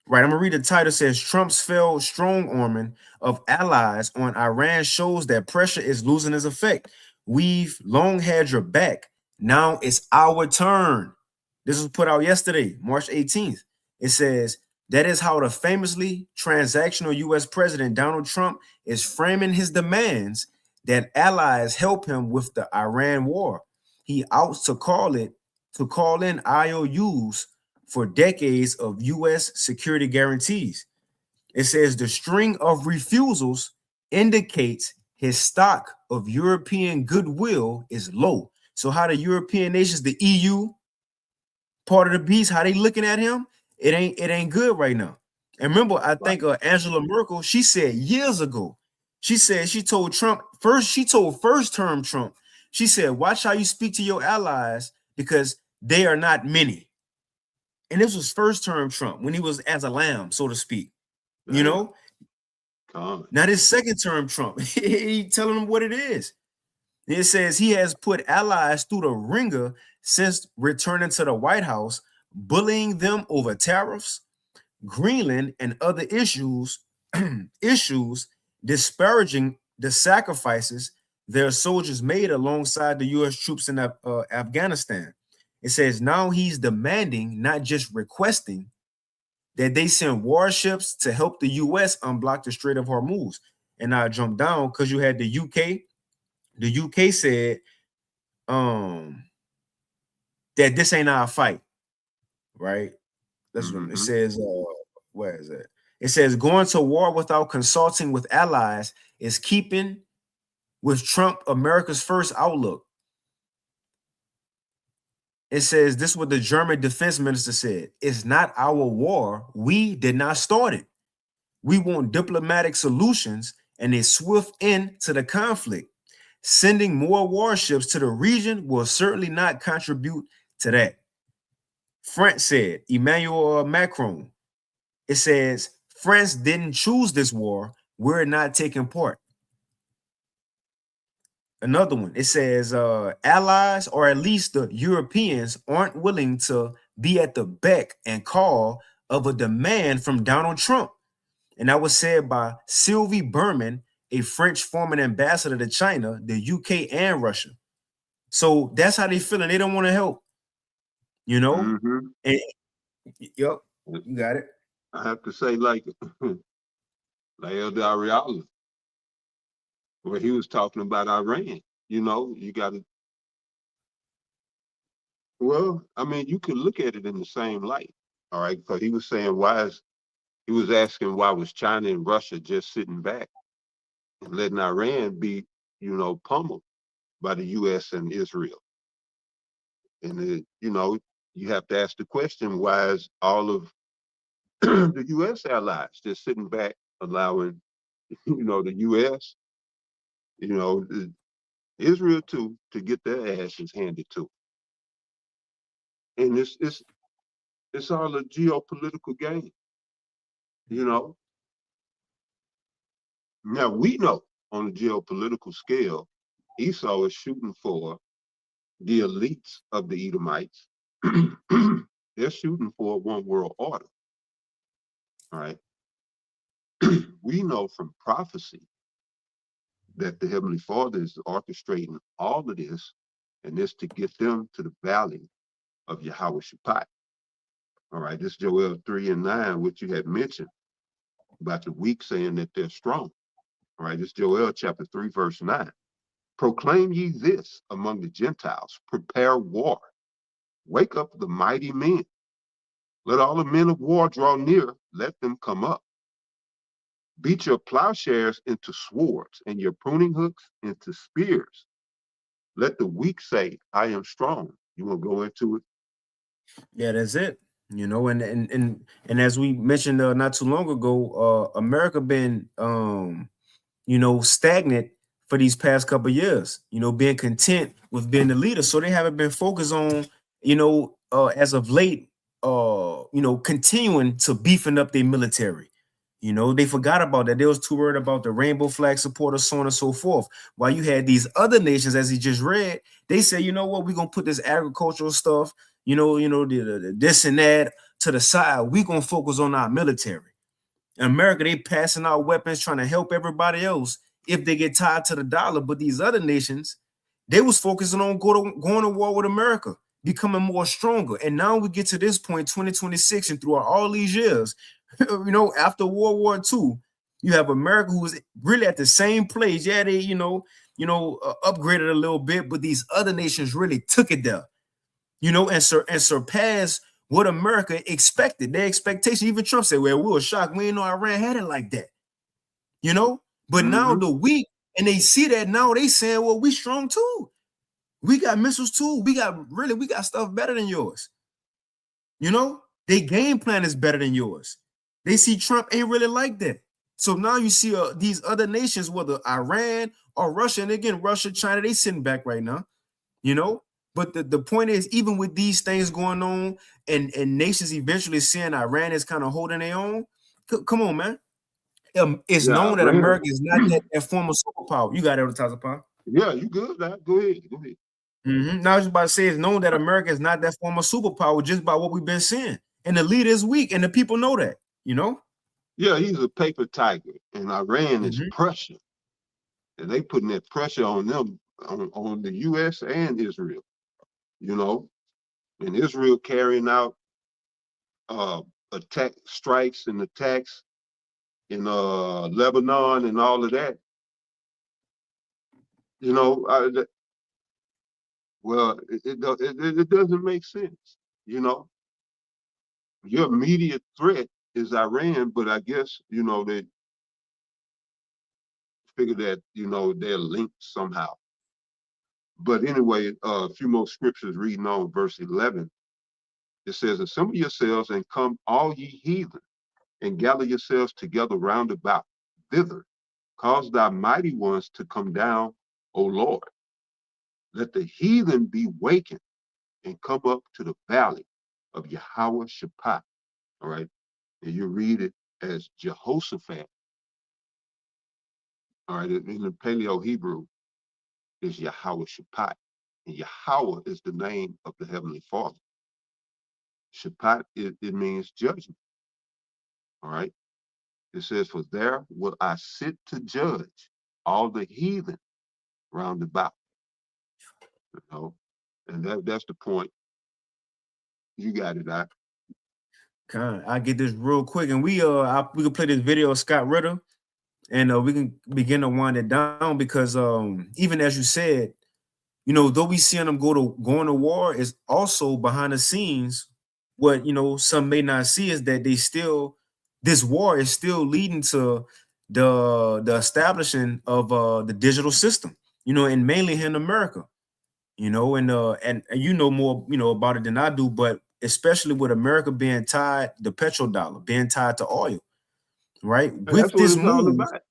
gonna read the title. It says Trump's failed strong arming of allies on Iran shows that pressure is losing its effect. We've long had your back. Now it's our turn. This was put out yesterday, March 18th. It says that is how the famously transactional U.S. President Donald Trump is framing his demands that allies help him with the Iran war. He outs to call in IOUs for decades of U.S. security guarantees. It says the string of refusals indicates his stock of European goodwill is low. So how the European nations, the EU, part of the beast, how they looking at him? It ain't good right now. And remember, I think Angela Merkel, she said years ago, she told Trump first term Trump She said, watch how you speak to your allies because they are not many. And this was first term Trump when he was as a lamb, so to speak. You know, now this second term Trump, he telling them what it is. It says he has put allies through the ringer since returning to the White House, bullying them over tariffs, Greenland, and other issues, disparaging the sacrifices their soldiers made alongside the U.S. troops in Afghanistan. It says now he's demanding, not just requesting, that they send warships to help the U.S. unblock the Strait of Hormuz. And I jumped down because you had the UK. The UK said that this ain't our fight, right? That's what it says. Where is it? It says going to war without consulting with allies is keeping with Trump America's first outlook. It says this is what the German defense minister said. It's not our war. We did not start it. We want diplomatic solutions and a swift end to the conflict. Sending more warships to the region will certainly not contribute to that. France said, Emmanuel Macron. It says, France didn't choose this war. We're not taking part. Another one, it says allies, or at least the Europeans, aren't willing to be at the beck and call of a demand from Donald Trump. And that was said by Sylvie Berman, a French former ambassador to China, the UK, and Russia. So that's how they feeling. They don't want to help, you know? And, yep, you got it. I have to say, like Elder Ariala, where he was talking about Iran, you know, you got to, well, I mean, you could look at it in the same light, all right? Because he was saying, he was asking why was China and Russia just sitting back and letting Iran be, you know, pummeled by the U.S. and Israel. And, you know, you have to ask the question, why is all of the U.S. allies just sitting back, allowing, you know, the U.S., you know, Israel too, to get their asses handed to them. And it's all a geopolitical game, you know. Now we know on a geopolitical scale, Esau is shooting for the elites of the Edomites. They're shooting for a one world order. All right. We know from prophecy that the Heavenly Father is orchestrating all of this, and this to get them to the valley of Yahweh Shaphat. All right, this is Joel 3:9, which you had mentioned about the weak saying that they're strong. All right, this is Joel chapter 3, verse 9. Proclaim ye this among the Gentiles, prepare war. Wake up the mighty men. Let all the men of war draw near, let them come up. Beat your plowshares into swords and your pruning hooks into spears. Let the weak say, I am strong. You want to go into it? Yeah, that's it. You know, and as we mentioned not too long ago, America been you know, stagnant for these past couple of years, you know, being content with being the leader. So they haven't been focused on, you know, as of late, you know, continuing to beefing up their military. You know, they forgot about that. They was too worried about the rainbow flag supporters, so on and so forth. While you had these other nations, as he just read, they say, you know what, we're gonna put this agricultural stuff, the this and that to the side. We're gonna focus on our military. In America, they passing out weapons, trying to help everybody else if they get tied to the dollar. But these other nations, they was focusing on going to war with America, becoming more stronger. And now we get to this point, 2026, and throughout all these years, you know, after World War II, you have America who was really at the same place. Yeah, they, upgraded a little bit, but these other nations really took it there, you know, and surpassed what America expected. Their expectation. Even Trump said, well, we were shocked. We didn't know Iran had it like that, you know? But now the weak, and they see that now, they saying, well, we strong too. We got missiles too. We got stuff better than yours. You know, their game plan is better than yours. They see Trump ain't really like that. So now you see these other nations, whether Iran or Russia, and again, Russia, China, they sitting back right now, you know. But the point is, even with these things going on and nations eventually seeing Iran is kind of holding their own, come on, man. It's Yeah, known that Iran. America is not that former superpower. You got it, advertiser power. Yeah, you good now. Go ahead. Go ahead. Now I was just about to say it's known that America is not that former superpower just by what we've been seeing. And the leader is weak, and the people know that, you know? Yeah, he's a paper tiger, and Iran is Mhm. pressure, and they putting that pressure on them, on the U.S. and Israel, you know, and Israel carrying out attack strikes and attacks in Lebanon and all of that. You know, well, it doesn't make sense. You know, your immediate threat is Iran, but I guess you know they figure that you know they're linked somehow. But anyway, a few more scriptures reading on verse 11. It says, "Assemble yourselves and come, all ye heathen, and gather yourselves together round about thither. Cause thy mighty ones to come down, O Lord. Let the heathen be wakened and come up to the valley of Yahweh Shaphat." All right. And you read it as Jehoshaphat. All right. In the Paleo Hebrew, is Yahweh Shaphat. And Yahweh is the name of the Heavenly Father. Shaphat, it means judgment. All right. It says, "For there will I sit to judge all the heathen round about." You know, and that's the point. You got it, I. I get this real quick, and we can play this video of Scott Ritter, and we can begin to wind it down because even as you said, you know, though we seeing them going to war, is also behind the scenes. What you know, some may not see is that this war is still leading to the establishing of the digital system. You know, and mainly here in America. You know, and you know more, you know, about it than I do, but especially with America being tied, the petrodollar being tied to oil, right? And that's With what this it's all move, about.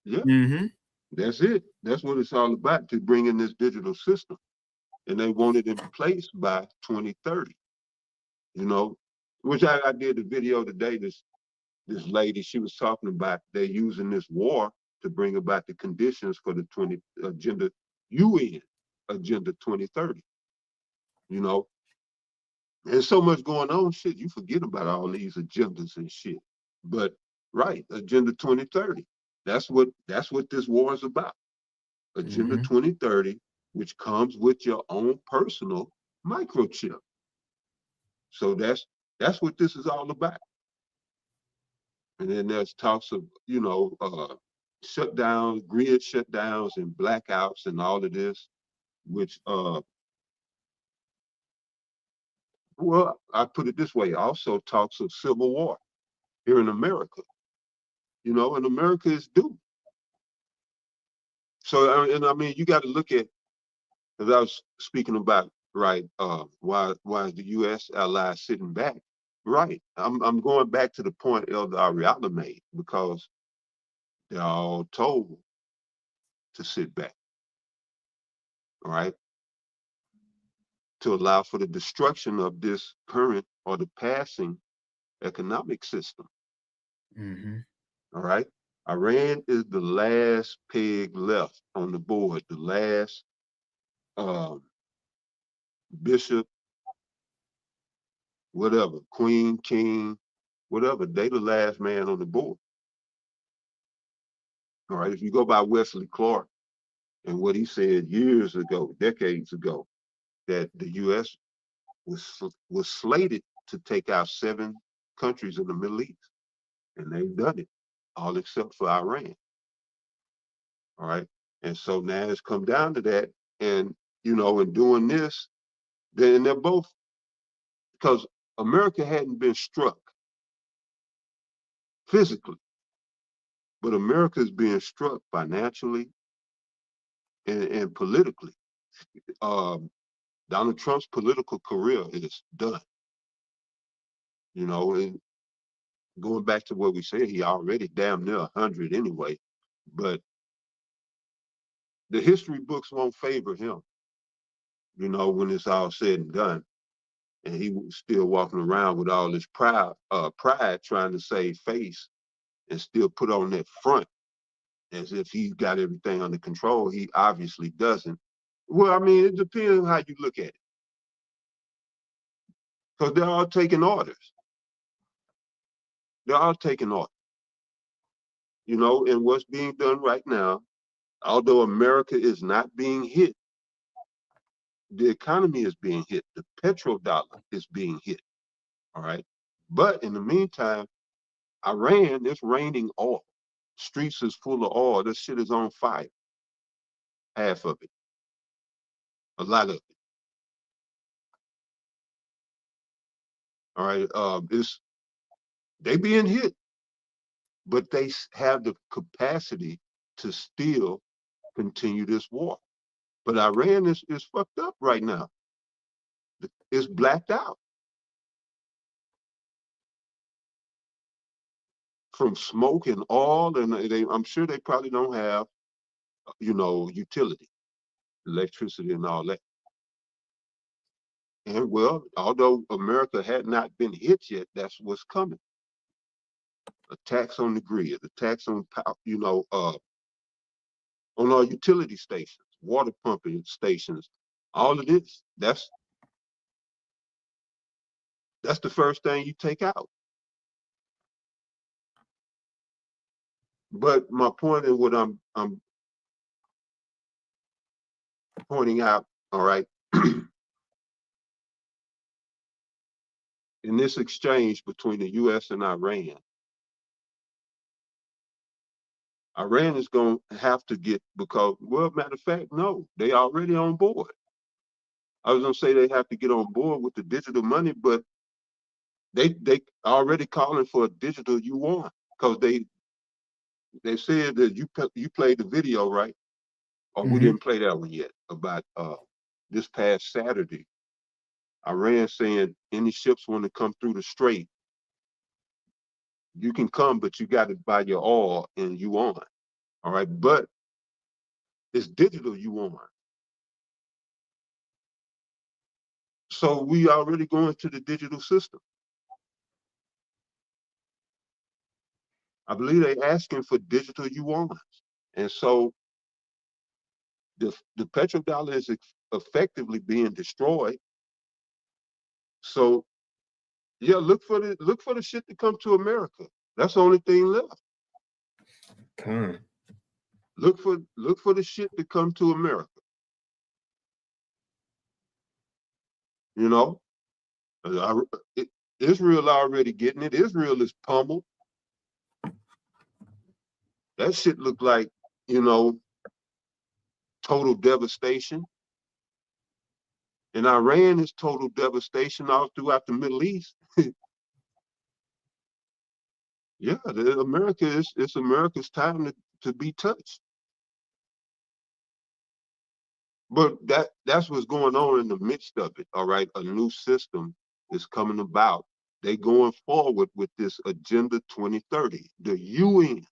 Yeah, mhm, that's it. That's what it's all about, to bring in this digital system. And they want it in place by 2030, you know, which I did a video today. This lady, she was talking about they're using this war to bring about the conditions for the UN agenda 2030, you know. There's so much going on, shit, you forget about all these agendas and shit. But right, agenda 2030. That's what this war is about. Agenda mhm. 2030, which comes with your own personal microchip. So that's what this is all about. And then there's talks of, you know, shutdowns, grid shutdowns and blackouts and all of this, which well, I put it this way, also talks of civil war here in America. You know, and America is due. So and I mean you got to look at, as I was speaking about, right, why is the US allies sitting back? Right. I'm going back to the point Elder Ariala made, because they're all told to sit back, all right, to allow for the destruction of this current or the passing economic system. All right. Iran is the last peg left on the board, the last um, bishop, whatever, queen, king, whatever. They the last man on the board. All right. If you go by Wesley Clark and what he said years ago, decades ago, that the U.S. was slated to take out 7 countries in the Middle East, and they've done it, all except for Iran. All right. And so now it's come down to that. And, you know, in doing this, then they're both, because America hadn't been struck physically, but America is being struck financially and politically. Um, Donald Trump's political career is done, you know, and going back to what we said, he already damn near 100 anyway. But the history books won't favor him, you know, when it's all said and done. And he was still walking around with all this pride trying to save face and still put on that front as if he's got everything under control. He obviously doesn't. Well, I mean, it depends on how you look at it. Because they're all taking orders. They're all taking orders. You know, and what's being done right now, although America is not being hit, the economy is being hit. The petrodollar is being hit. All right. But in the meantime, Iran is raining oil. Streets is full of oil. This shit is on fire. Half of it. A lot of it. All right. They being hit, but they have the capacity to still continue this war. But Iran is fucked up right now. It's blacked out from smoke and oil, and I'm sure they probably don't have, you know, utility, electricity and all that. And well, although America had not been hit yet, that's what's coming. Attacks on the grid, attacks on, you know, on our utility stations, water pumping stations, all of this. That's the first thing you take out. But my point in what I'm pointing out, all right, in this exchange between the U.S. and Iran is going to have to get, because, well, matter of fact, no, they already on board. I was going to say they have to get on board with the digital money, but they already calling for a digital yuan, because they said that you played the video, right? Or we didn't play that one yet, about this past Saturday. Iran saying any ships want to come through the strait, you can come, but you got to buy your oil in yuan. All right, but it's digital yuan. So we already going to the digital system. I believe they're asking for digital yuan. And so the petrodollar is effectively being destroyed. So yeah, look for the shit to come to America. That's the only thing left. Look for the shit to come to America. You know, Israel already getting it. Israel is pummeled. That shit look like, you know, total devastation. And Iran is total devastation all throughout the Middle East. Yeah, it's America's time to be touched. But that's what's going on in the midst of it. All right, a new system is coming about. They going forward with this Agenda 2030, the UN.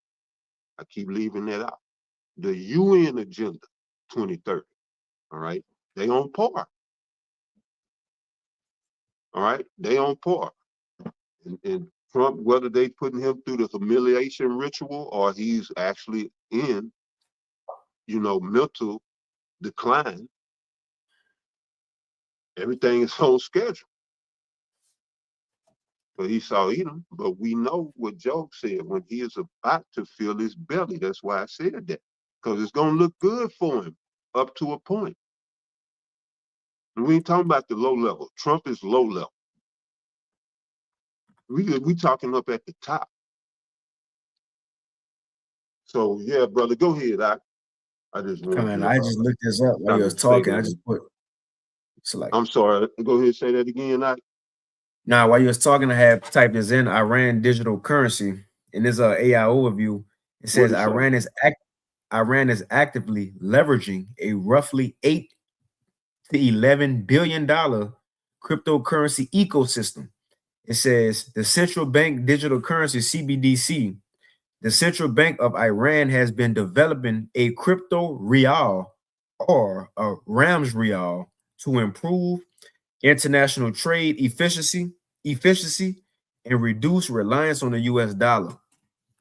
I keep leaving that out. The UN Agenda 2030. All right, they on par. All right, they on par. And Trump, whether they putting him through the humiliation ritual or he's actually in, you know, mental decline, everything is on schedule. But Esau Edom, but we know what Job said when he is about to fill his belly. That's why I said that, because it's going to look good for him up to a point. And we ain't talking about the low level. Trump is low level. We talking up at the top. So yeah, brother, go ahead. I just wanted I just looked this up while you was talking. I just put select. I'm sorry. Go ahead and say that again. Now, while you was talking, I had typed this in Iran digital currency, and there's a AI overview. It says Iran is actively leveraging a roughly $8 to $11 billion cryptocurrency ecosystem. It says the central bank digital currency CBDC. The central bank of Iran has been developing a crypto real or a Rams real to improve international trade efficiency, and reduce reliance on the US dollar.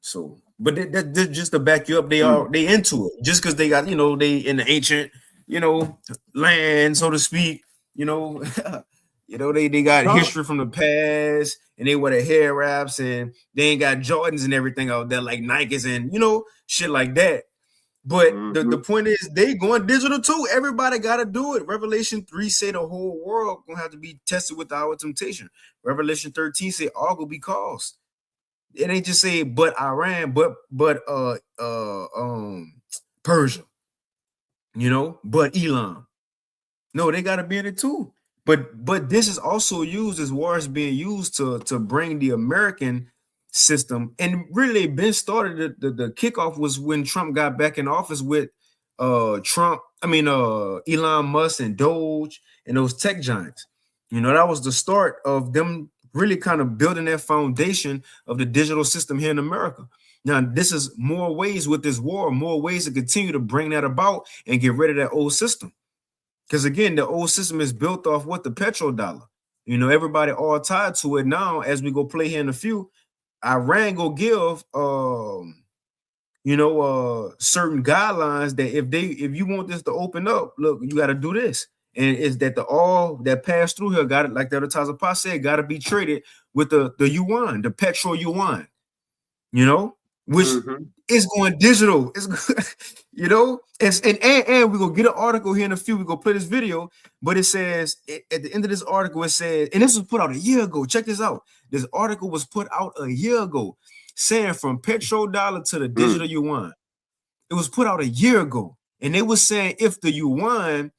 So, but that just to back you up, they into it just because they got, they in the ancient, land, so to speak, they got history from the past, and they wear the hair wraps, and they ain't got Jordans and everything out there like Nikes and shit like that. But the point is they going digital too. Everybody got to do it. Revelation 3 say the whole world gonna have to be tested with our temptation. Revelation 13 say all gonna be caused. It ain't just say but Iran, but Persia, but Elam. No, they gotta be in it too. But this is also used as war is being used to bring the American system, and really been started. The kickoff was when Trump got back in office with Elon Musk and Doge and those tech giants. That was the start of them really kind of building that foundation of the digital system here in America. Now, this is more ways with this war, more ways to continue to bring that about and get rid of that old system. Because again, the old system is built off what the petrodollar. Everybody all tied to it now. As we go play here in a few, Iran go give certain guidelines that if you want this to open up, look, you got to do this. And is that the all that passed through here got it, like the other Tazapa said, got to be traded with the yuan, the petro yuan, which is going digital. It's and we're gonna get an article here in a few. We're gonna play this video, but it says at the end of this article, it says, and this was put out a year ago. Check this out. This article was put out a year ago saying from petrodollar to the digital yuan. It was put out a year ago, and they were saying if the yuan,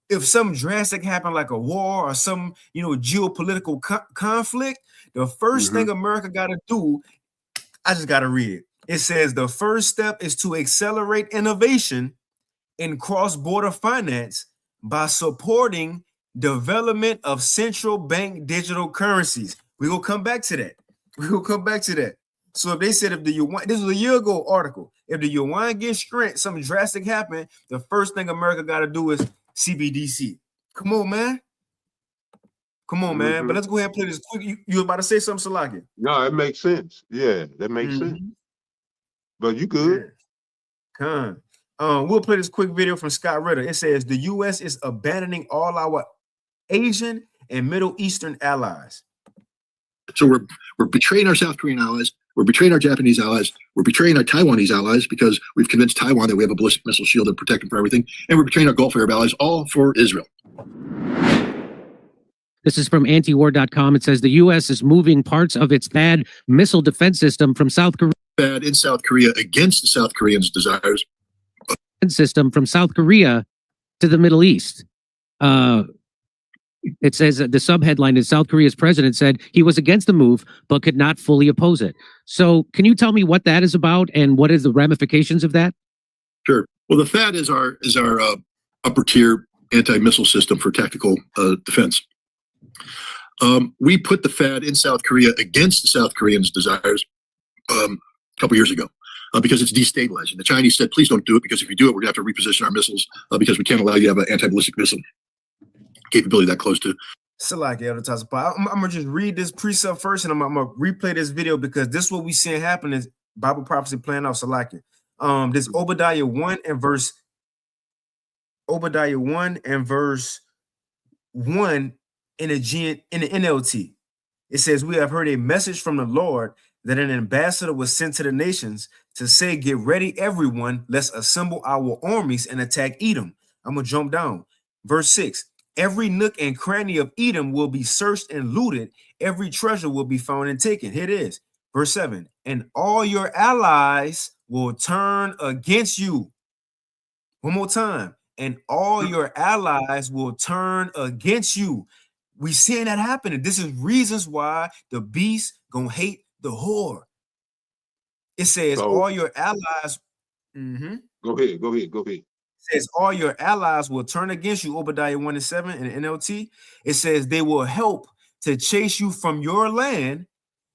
if something drastic happened like a war or some geopolitical conflict, the first thing America got to do, I just got to read it. It says the first step is to accelerate innovation in cross-border finance by supporting development of central bank digital currencies. We're going to come back to that. So if they said if the yuan, this was a year ago article, if the yuan gets strength, something drastic happened, the first thing America got to do is CBDC. Come on, man. But let's go ahead and play this quick. You were about to say something, Salaki? No, it makes sense. Yeah, that makes sense. But you good. We'll play this quick video from Scott Ritter. It says the U.S. is abandoning all our Asian and Middle Eastern allies. So we're betraying our South Korean allies. We're betraying our Japanese allies. We're betraying our Taiwanese allies because we've convinced Taiwan that we have a ballistic missile shield to protect them from everything. And we're betraying our Gulf Arab allies, all for Israel. This is from antiwar.com. It says the U.S. is moving parts of its THAAD missile defense system from South Korea. THAAD in South Korea against the South Koreans' desires. System from South Korea to the Middle East. It says that the subheadline is South Korea's president said he was against the move, but could not fully oppose it. So can you tell me what that is about and what is the ramifications of that? Sure. Well, the THAAD is our upper tier anti-missile system for tactical defense. We put the THAAD in South Korea against the South Koreans' desires a couple years ago because it's destabilizing. The Chinese said, please don't do it because if you do it, we're going to have to reposition our missiles because we can't allow you to have an anti-ballistic missile capability that close to. I'm going to just read this precept first and I'm going to replay this video because this is what we seeing happen is Bible prophecy playing out. Salaki. This Obadiah 1 and verse 1 in the NLT. It says, we have heard a message from the Lord that an ambassador was sent to the nations to say, get ready, everyone, let's assemble our armies and attack Edom. I'm going to jump down. Verse 6, every nook and cranny of Edom will be searched and looted. Every treasure will be found and taken. Here it is. Verse 7, and all your allies will turn against you. One more time. And all your allies will turn against you. We seeing that happening. This is reasons why the beast gonna hate the whore. It says all your allies. Go ahead. It says all your allies will turn against you. Obadiah 1 and 7 in the NLT. It says they will help to chase you from your land.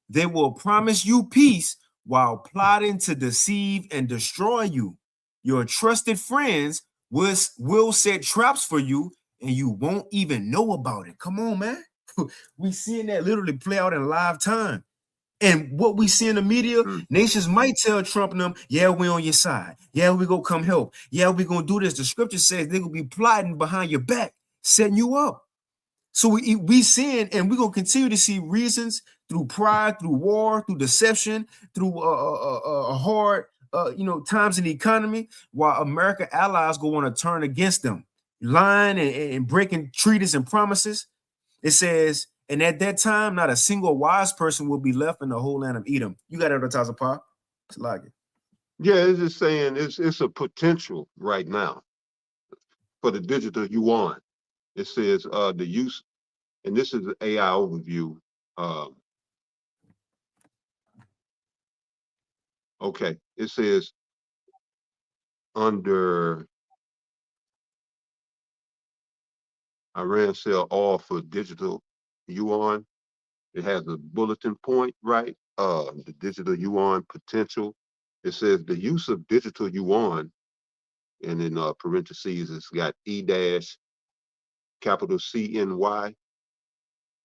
They will promise you peace while plotting to deceive and destroy you. Your trusted friends will set traps for you and you won't even know about it. Come on, man. We seeing that literally play out in live time. And what we see in the media, nations might tell Trump and them, yeah, we're on your side. Yeah, we gonna come help. Yeah, we gonna do this. The scripture says they're gonna be plotting behind your back, setting you up. So we seeing, and we're gonna continue to see reasons through pride, through war, through deception, through hard times in the economy, while American allies go want to turn against them, lying and breaking treaties and promises. It says, and at that time, not a single wise person will be left in the whole land of Edom. You got advertiser, Pa? It's like it. Yeah, it's just saying it's a potential right now for the digital yuan. It says the use, and this is the AI overview. Okay, it says under Iran sell oil for digital yuan. It has a bulletin point, right? The digital yuan potential. It says the use of digital yuan, and in parentheses, it's got E dash capital CNY.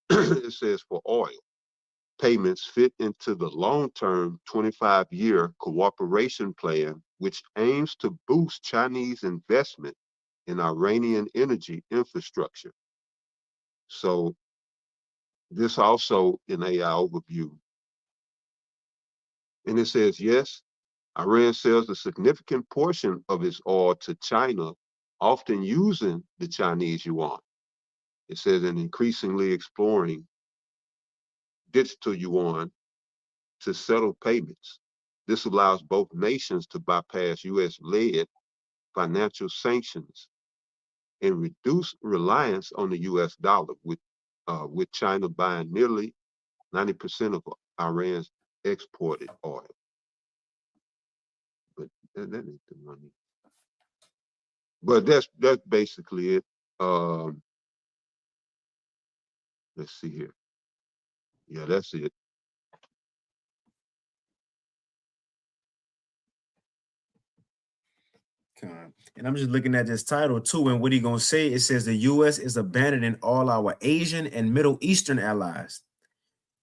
It says for oil payments fit into the long-term 25-year cooperation plan, which aims to boost Chinese investment in Iranian energy infrastructure. So this also in AI overview. And it says, yes, Iran sells a significant portion of its oil to China, often using the Chinese yuan. It says, and increasingly exploring digital yuan to settle payments. This allows both nations to bypass U.S.-led financial sanctions and reduce reliance on the U.S. dollar, with China buying nearly 90% of Iran's exported oil. But that ain't the money. But that's basically it. Let's see here. Yeah, that's it. And I'm just looking at this title too, and what he gonna say? It says the U.S. is abandoning all our Asian and Middle Eastern allies,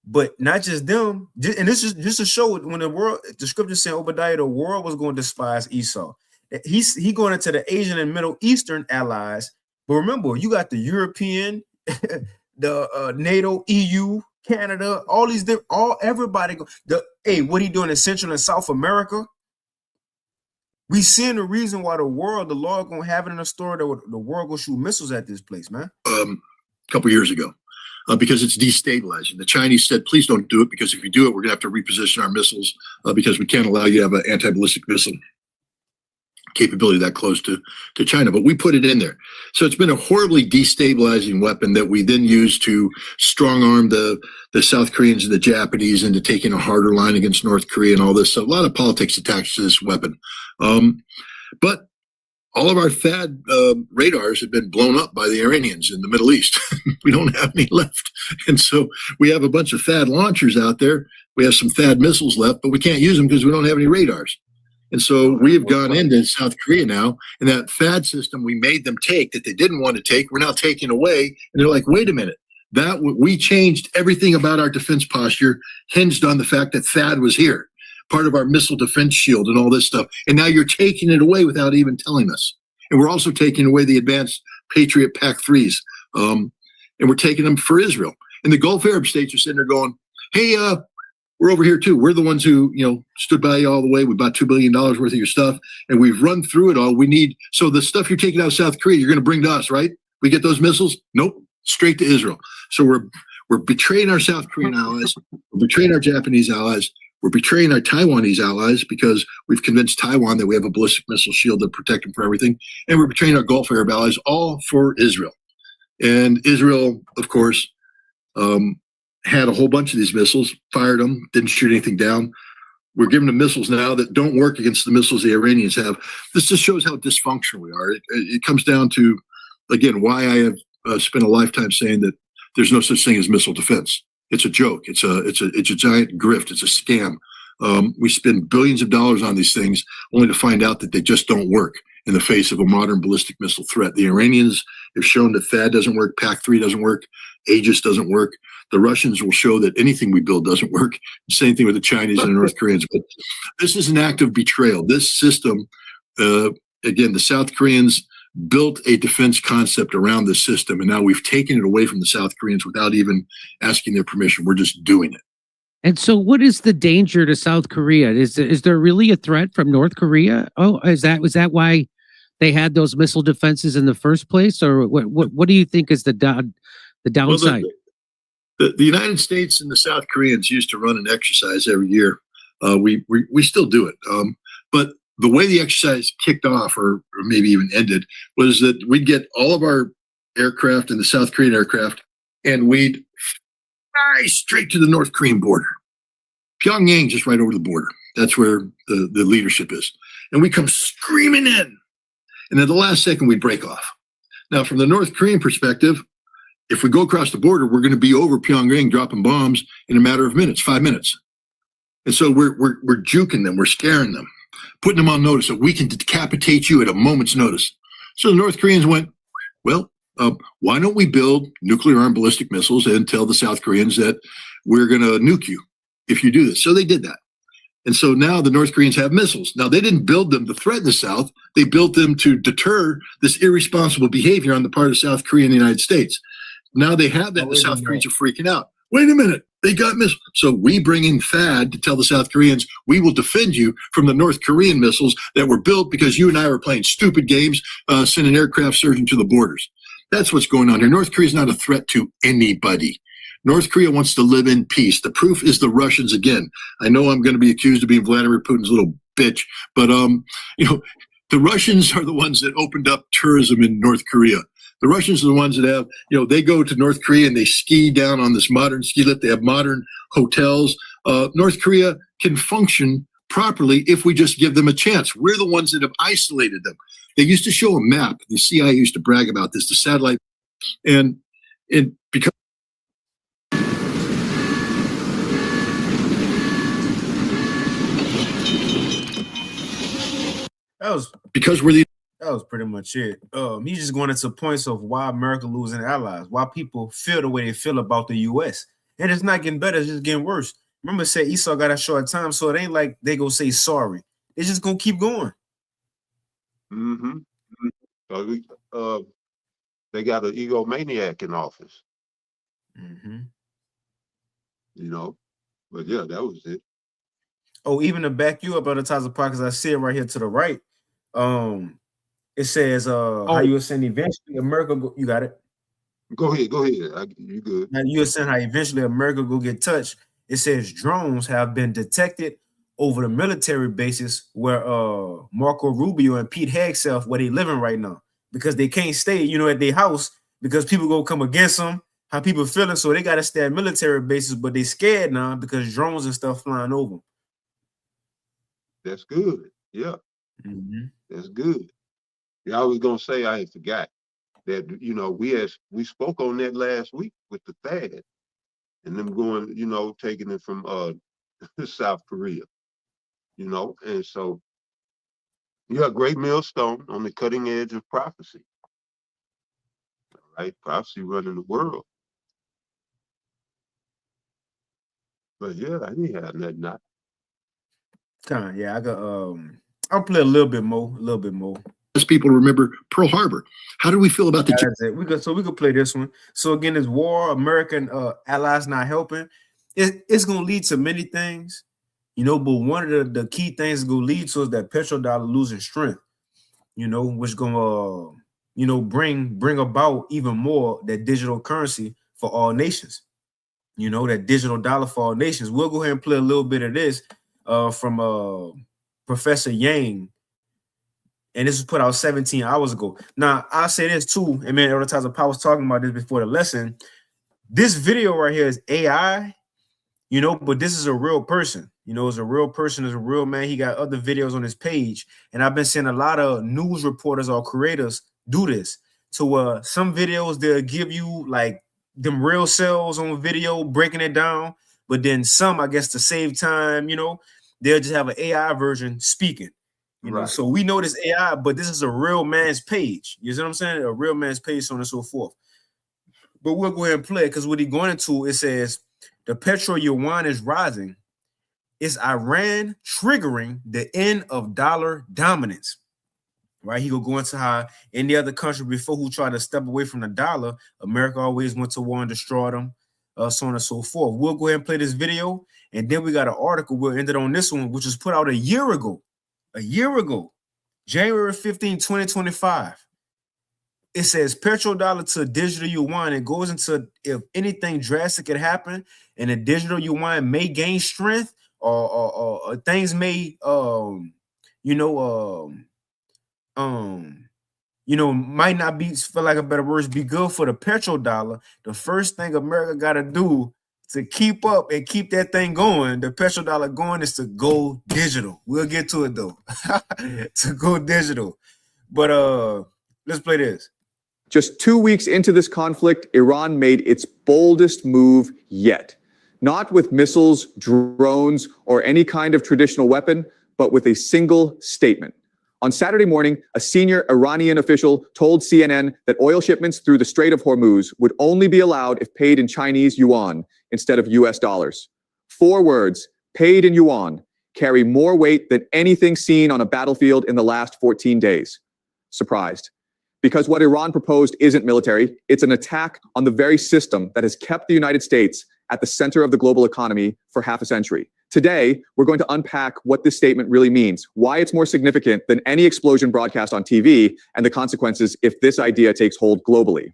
but not just them. And this is just to show when the scripture said Obadiah, the world was going to despise Esau. He going into the Asian and Middle Eastern allies, but remember, you got the European, the NATO, EU, Canada, all these everybody. What he doing in Central and South America? We seeing the reason why the Lord gonna have it in a story that the world gonna shoot missiles at this place, man. A couple years ago, because it's destabilizing. The Chinese said, please don't do it, because if you do it, we're gonna have to reposition our missiles because we can't allow you to have an anti-ballistic missile capability that close to China. But we put it in there. So it's been a horribly destabilizing weapon that we then use to strong arm the South Koreans and the Japanese into taking a harder line against North Korea and all this. So a lot of politics attached to this weapon. But all of our THAAD radars have been blown up by the Iranians in the Middle East. We don't have any left. And so we have a bunch of THAAD launchers out there. We have some THAAD missiles left, but we can't use them because we don't have any radars. And so we have gone into South Korea now, and that THAAD system we made them take that they didn't want to take, we're now taking away. And they're like, wait a minute, we changed everything about our defense posture, hinged on the fact that THAAD was here, part of our missile defense shield and all this stuff. And now you're taking it away without even telling us. And we're also taking away the advanced Patriot PAC-3s. And we're taking them for Israel. And the Gulf Arab states are sitting there going, hey, we're over here too. We're the ones who, stood by you all the way. We bought $2 billion worth of your stuff, and we've run through it all. So the stuff you're taking out of South Korea, you're going to bring to us, right? We get those missiles? Nope, straight to Israel. So we're betraying our South Korean allies. We're betraying our Japanese allies. We're betraying our Taiwanese allies because we've convinced Taiwan that we have a ballistic missile shield to protect them for everything. And we're betraying our Gulf Arab allies, all for Israel. And Israel, of course, had a whole bunch of these missiles, fired them, didn't shoot anything down. We're giving them missiles now that don't work against the missiles the Iranians have. This just shows how dysfunctional we are. It comes down to, again, why I have spent a lifetime saying that there's no such thing as missile defense. It's a joke. It's a giant grift. It's a scam. We spend billions of dollars on these things only to find out that they just don't work in the face of a modern ballistic missile threat. The Iranians have shown that THAAD doesn't work, PAC-3 doesn't work, Aegis doesn't work. The Russians will show that anything we build doesn't work. Same thing with the Chinese and the North Koreans. But this is an act of betrayal. This system, again, the South Koreans built a defense concept around this system, and now we've taken it away from the South Koreans without even asking their permission. We're just doing it. And so what is the danger to South Korea? Is there really a threat from North Korea? Oh, was that why they had those missile defenses in the first place? Or what do you think is the downside? Well, the United States and the South Koreans used to run an exercise every year. We still do it. But the way the exercise kicked off, or maybe even ended, was that we'd get all of our aircraft and the South Korean aircraft, and we'd fly straight to the North Korean border. Pyongyang just right over the border. That's where the leadership is. And we come screaming in. And at the last second, we break off. Now, from the North Korean perspective, if we go across the border, we're going to be over Pyongyang dropping bombs in a matter of minutes, 5 minutes. And so we're juking them. We're scaring them, putting them on notice that we can decapitate you at a moment's notice. So the North Koreans went, well, why don't we build nuclear armed ballistic missiles and tell the South Koreans that we're going to nuke you if you do this? So they did that. And so now the North Koreans have missiles. Now, they didn't build them to threaten the South. They built them to deter this irresponsible behavior on the part of South Korea and the United States. Now they have that, and the South Koreans are freaking out. Wait a minute, they got missiles. So we bring in THAAD to tell the South Koreans, we will defend you from the North Korean missiles that were built because you and I were playing stupid games, sending aircraft surging to the borders. That's what's going on here. North Korea is not a threat to anybody. North Korea wants to live in peace. The proof is the Russians again. I know I'm going to be accused of being Vladimir Putin's little bitch, but the Russians are the ones that opened up tourism in North Korea. The Russians are the ones that have, they go to North Korea and they ski down on this modern ski lift. They have modern hotels. North Korea can function properly if we just give them a chance. We're the ones that have isolated them. They used to show a map. The CIA used to brag about this, the satellite, and because that was pretty much it. He's just going into points of why America losing allies, why people feel the way they feel about the U.S. And it's not getting better, it's just getting worse. Remember, say Esau got a short time, so it ain't like they go say sorry. It's just gonna keep going. Mm-hmm. So they got an egomaniac in office. Mm-hmm. But yeah, that was it. Oh, even to back you up on the types of pockets, I see it right here to the right. It says, how you were saying eventually America you got it. Go ahead. You good. Now you were saying how eventually America go get touched. It says drones have been detected over the military bases where Marco Rubio and Pete Hegseth, where they living right now, because they can't stay, at their house because people go come against them. How people feeling, so they got to stay at military bases, but they scared now because drones and stuff flying over. That's good. Yeah, That's good. Yeah, I was gonna say I had forgot that we spoke on that last week with the THAAD and them going, taking it from South Korea, and so great millstone on the cutting edge of prophecy. Right, prophecy running the world. But yeah, I didn't have nothing. Yeah, I got I'll play a little bit more. As people remember Pearl Harbor. How do we feel about the we could play this one. So again, this war, American allies not helping. It's gonna lead to many things, but one of the key things it's gonna lead to is that petrodollar losing strength, which gonna bring about even more that digital currency for all nations. That digital dollar for all nations. We'll go ahead and play a little bit of this from Professor Yang, and this was put out 17 hours ago. Now, I'll say this too, and man, Advertiser I was talking about this before the lesson. This video right here is AI, but this is a real person. It's a real person, it's a real man. He got other videos on his page, and I've been seeing a lot of news reporters or creators do this. So some videos, they'll give you like them real cells on video breaking it down, but then some, I guess, to save time, they'll just have an AI version speaking. Right. So we know this AI, but this is a real man's page. You see what I'm saying? A real man's page, so on and so forth. But we'll go ahead and play it because what he's going into, it says the petro yuan is rising. Is Iran triggering the end of dollar dominance? Right? He will go into how any other country before who tried to step away from the dollar, America always went to war and destroyed them, so on and so forth. We'll go ahead and play this video, and then we got an article. We'll end it on this one, which was put out a year ago, January 15, 2025. It says petrodollar to digital yuan. It goes into if anything drastic could happen, and the digital yuan may gain strength, or things may, might not be, for like a better word, be good for the petrodollar. The first thing America got to do to keep up and keep that thing going, the petrodollar going, is to go digital. We'll get to it though, to go digital. But let's play this. Just 2 weeks into this conflict, Iran made its boldest move yet. Not with missiles, drones, or any kind of traditional weapon, but with a single statement. On Saturday morning, a senior Iranian official told CNN that oil shipments through the Strait of Hormuz would only be allowed if paid in Chinese yuan instead of US dollars. 4 words, paid in yuan, carry more weight than anything seen on a battlefield in the last 14 days. Surprised. Because what Iran proposed isn't military, it's an attack on the very system that has kept the United States at the center of the global economy for half a century. Today, we're going to unpack what this statement really means, why it's more significant than any explosion broadcast on TV, and the consequences if this idea takes hold globally.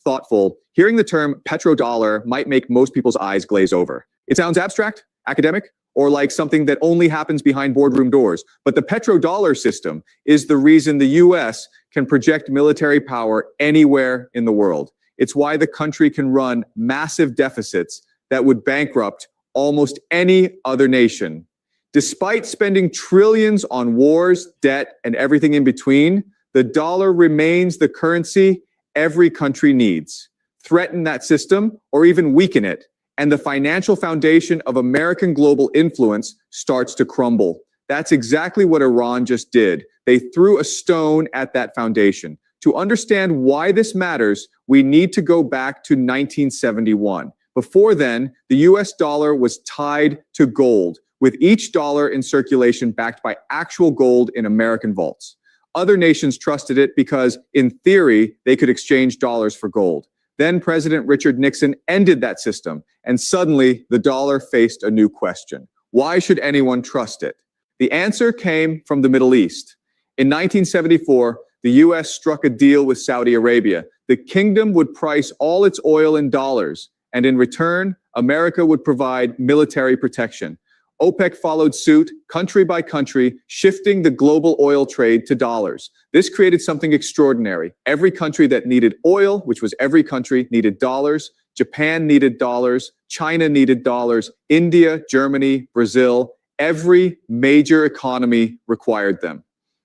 Thoughtful, hearing the term petrodollar might make most people's eyes glaze over. It sounds abstract, academic, or like something that only happens behind boardroom doors. But the petrodollar system is the reason the US can project military power anywhere in the world. It's why the country can run massive deficits that would bankrupt almost any other nation. Despite spending trillions on wars, debt, and everything in between, the dollar remains the currency every country needs. Threaten that system or even weaken it, and the financial foundation of American global influence starts to crumble. That's exactly what Iran just did. They threw a stone at that foundation. To understand why this matters, we need to go back to 1971. Before then, the US dollar was tied to gold, with each dollar in circulation backed by actual gold in American vaults. Other nations trusted it because, in theory, they could exchange dollars for gold. Then President Richard Nixon ended that system, and suddenly the dollar faced a new question. Why should anyone trust it? The answer came from the Middle East. In 1974, the US struck a deal with Saudi Arabia. The kingdom would price all its oil in dollars, and in return, America would provide military protection. OPEC followed suit, country by country, shifting the global oil trade to dollars. This created something extraordinary. Every country that needed oil, which was every country, needed dollars. Japan needed dollars. China needed dollars. India, Germany, Brazil, every major economy required them.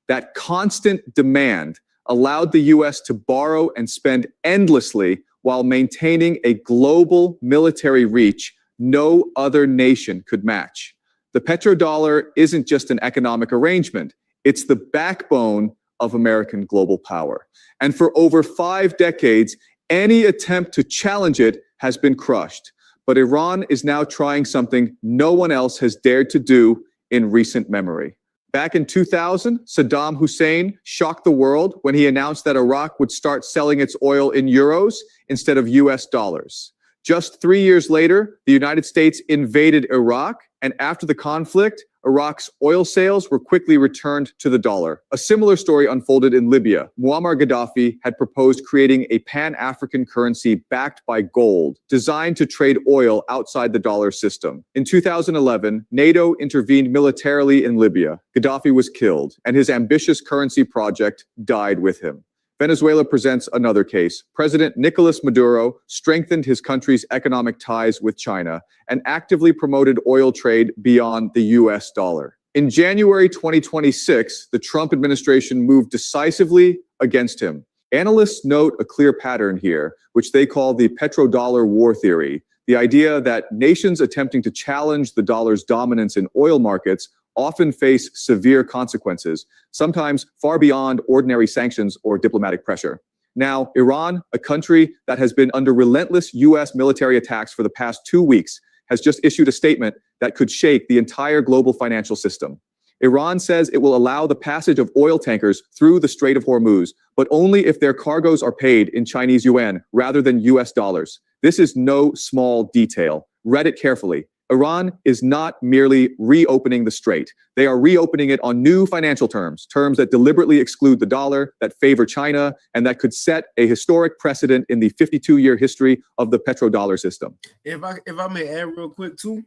That constant demand allowed the US to borrow and spend endlessly while maintaining a global military reach no other nation could match. The petrodollar isn't just an economic arrangement, it's the backbone of American global power. And for over 5 decades, any attempt to challenge it has been crushed. But Iran is now trying something no one else has dared to do in recent memory. Back in 2000, Saddam Hussein shocked the world when he announced that Iraq would start selling its oil in euros instead of US dollars. Just 3 years later, the United States invaded Iraq, and after the conflict, Iraq's oil sales were quickly returned to the dollar. A similar story unfolded in Libya. Muammar Gaddafi had proposed creating a pan-African currency backed by gold, designed to trade oil outside the dollar system. In 2011, NATO intervened militarily in Libya. Gaddafi was killed, and his ambitious currency project died with him. Venezuela presents another case. President Nicolas Maduro strengthened his country's economic ties with China and actively promoted oil trade beyond the US dollar. In January 2026, the Trump administration moved decisively against him. Analysts note a clear pattern here, which they call the petrodollar war theory, the idea that nations attempting to challenge the dollar's dominance in oil markets often face severe consequences, sometimes far beyond ordinary sanctions or diplomatic pressure. Now, Iran, a country that has been under relentless U.S. military attacks for the past 2 weeks, has just issued a statement that could shake the entire global financial system. Iran says it will allow the passage of oil tankers through the Strait of Hormuz, but only if their cargoes are paid in Chinese yuan rather than US dollars. This is no small detail. Read it carefully. Iran is not merely reopening the strait. They are reopening it on new financial terms, terms that deliberately exclude the dollar, that favor China, and that could set a historic precedent in the 52-year history of the petrodollar system. If I may add real quick too,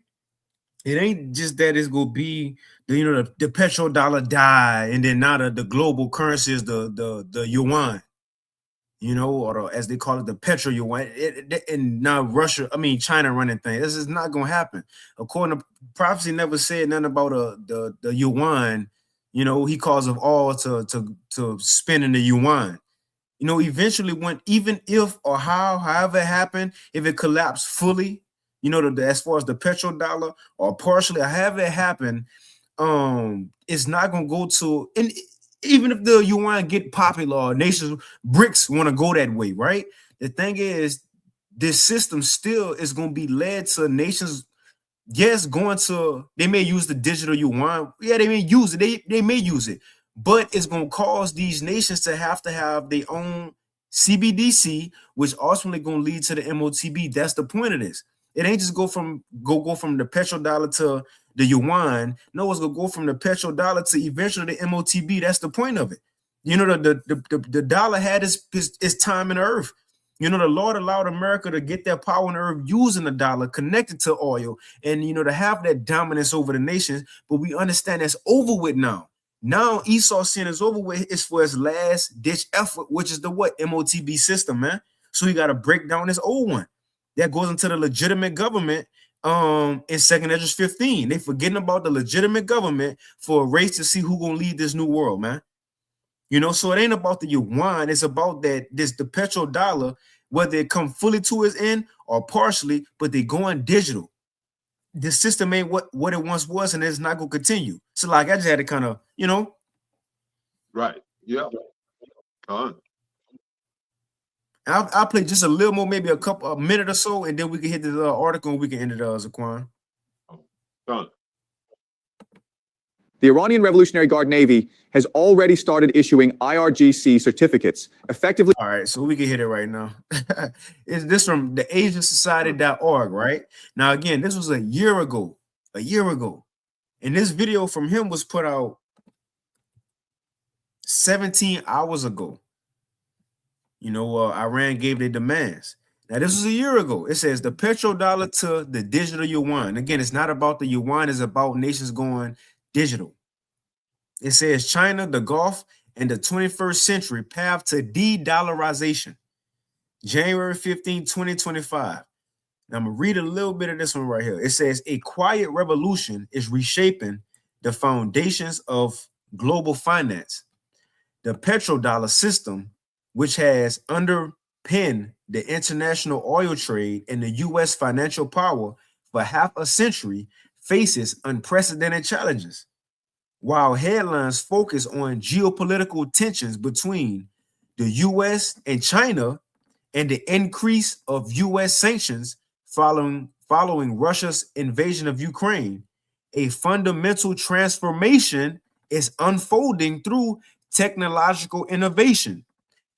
it ain't just that it's gonna be the the petrodollar die, and then now the global currency is the yuan, or as they call it, the petro yuan. And now China running things. This is not gonna happen. According to prophecy, never said nothing about the yuan. He calls of all to spend in the yuan. Eventually, even if or however it happened, if it collapsed fully, as far as the petrodollar or partially, however it happened, it's not gonna go to. And even if the yuan get popular, or nations BRICS want to go that way, right? The thing is, this system still is gonna be led to nations. Yes, they may use the digital yuan. Yeah, they may use it. They may use it, but it's gonna cause these nations to have their own CBDC, which ultimately gonna lead to the MOTB. That's the point of this. It ain't just go from the petrodollar to the yuan. No, it's gonna go from the petrodollar to eventually the MOTB. That's the point of it. The dollar had its time in the earth. The Lord allowed America to get their power in the earth using the dollar, connected to oil, and to have that dominance over the nations. But we understand that's over with now. Now Esau sin is over with. It's for his last ditch effort, which is the MOTB system, man. So he got to break down this old one. That goes into the legitimate government in 2nd Ezra 15. They forgetting about the legitimate government for a race to see who gonna lead this new world, man. So it ain't about the yuan. It's about the petrodollar, whether it come fully to its end or partially, but they going digital. The system ain't what it once was, and it's not gonna continue. So I just had to kind of, Right. Yeah. I'll play just a little more, maybe a minute or so, and then we can hit the article and we can end it, Zaquan. Done. The Iranian Revolutionary Guard Navy has already started issuing IRGC certificates, effectively. All right, so we can hit it right now. Is this from the AsianSociety.org, right? Now, again, this was a year ago. And this video from him was put out 17 hours ago. Iran gave their demands. Now, this was a year ago. It says the petrodollar to the digital yuan. Again, it's not about the yuan. It's about nations going digital. It says China, the Gulf, and the 21st century path to de-dollarization. January 15, 2025. Now, I'm going to read a little bit of this one right here. It says a quiet revolution is reshaping the foundations of global finance. The petrodollar system, which has underpinned the international oil trade and the U.S. financial power for half a century, faces unprecedented challenges. While headlines focus on geopolitical tensions between the U.S. and China and the increase of U.S. sanctions following Russia's invasion of Ukraine, a fundamental transformation is unfolding through technological innovation,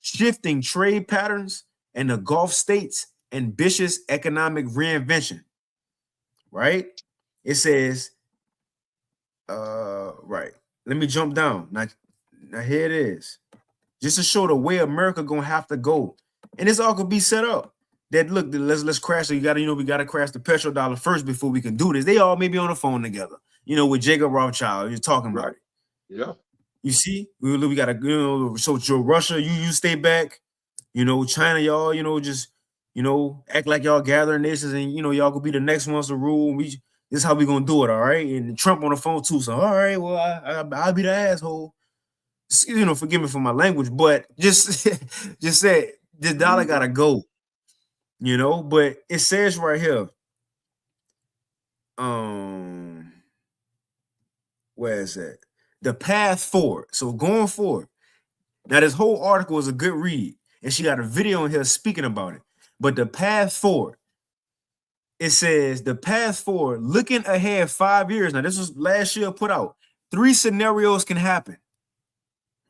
shifting trade patterns, and the Gulf states' ambitious economic reinvention. Right? It says, right. Let me jump down. Now here it is. Just to show the way America gonna have to go. And this all could be set up. That look, let's crash. So we gotta crash the petrodollar first before we can do this. They all may be on the phone together, with Jacob Rothschild. You're talking about it. Yeah. You see, we gotta, so Russia, you stay back, China, y'all, just, act like y'all gathering nations, and y'all could be the next ones to rule. This is how we gonna do it, all right? And Trump on the phone too. So all right, well, I'll be the asshole. forgive me for my language, but just just said the dollar gotta go, but it says right here, where is that? The path forward. So going forward. Now, this whole article is a good read, and she got a video in here speaking about it. But the path forward, it says the path forward, looking ahead 5 years. Now, this was last year put out. 3 scenarios can happen.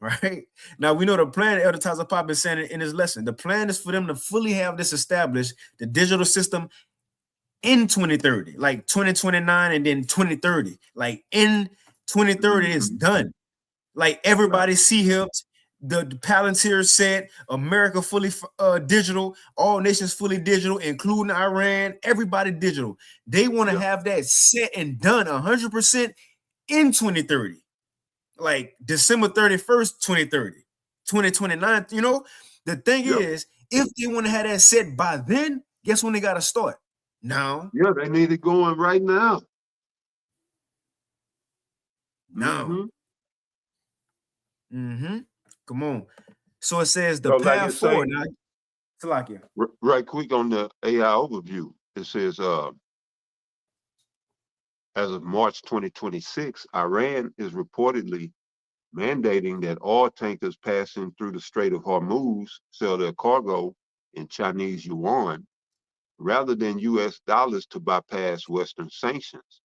Right now, we know the plan. Elder Taza Pop is saying it in his lesson. The plan is for them to fully have this established, the digital system, in 2030, like 2029, and then 2030. Like in 2030, it's done. Like everybody C-hips, the Palantir said, America fully digital, all nations fully digital, including Iran, everybody digital. They want to have that set and done 100% in 2030. Like December 31st, 2030, 2029. The thing is, if they want to have that set by then, guess when they got to start? Now. Yeah, they need it going right now. Now. Come on. So it says the path forward. Now, Salakia. Right quick on the AI overview. It says, as of March 2026, Iran is reportedly mandating that all tankers passing through the Strait of Hormuz sell their cargo in Chinese yuan rather than US dollars to bypass Western sanctions.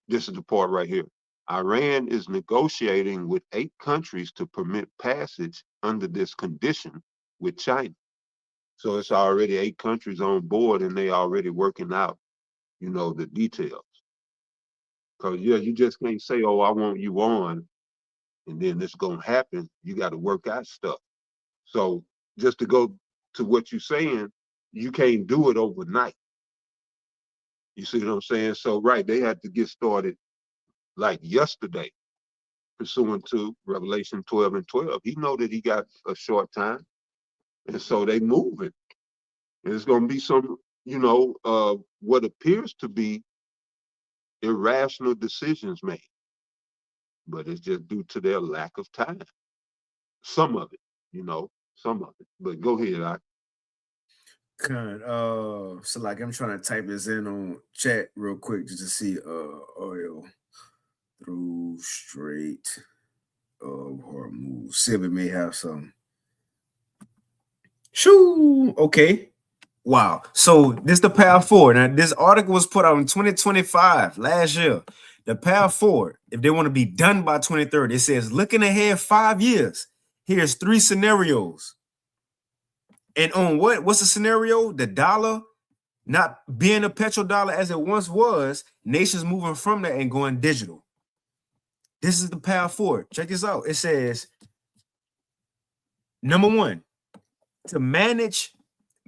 This is the part right here. Iran is negotiating with 8 countries to permit passage under this condition with China. So it's already 8 countries on board, and they already working out, the details. Because, you just can't say, oh, I want you on, and then it's going to happen. You got to work out stuff. So just to go to what you're saying, you can't do it overnight. You see what I'm saying? So, right, they had to get started like yesterday, pursuant to Revelation 12 and 12. He know that he got a short time, and so they moving. And it's going to be some, what appears to be irrational decisions made, but it's just due to their lack of time. Some of it, some of it. But go ahead, so like I'm trying to type this in on chat real quick just to see oil through Strait of Hormuz. See if it may have some. Shoo. Okay. Wow. So this the path forward. Now this article was put out in 2025, last year. The path forward, if they want to be done by 2030, it says looking ahead 5 years. Here's 3 scenarios. And on what's the scenario? The dollar not being a petrodollar as it once was, nations moving from that and going digital. This is the path forward. Check this out. It says, number 1, to manage,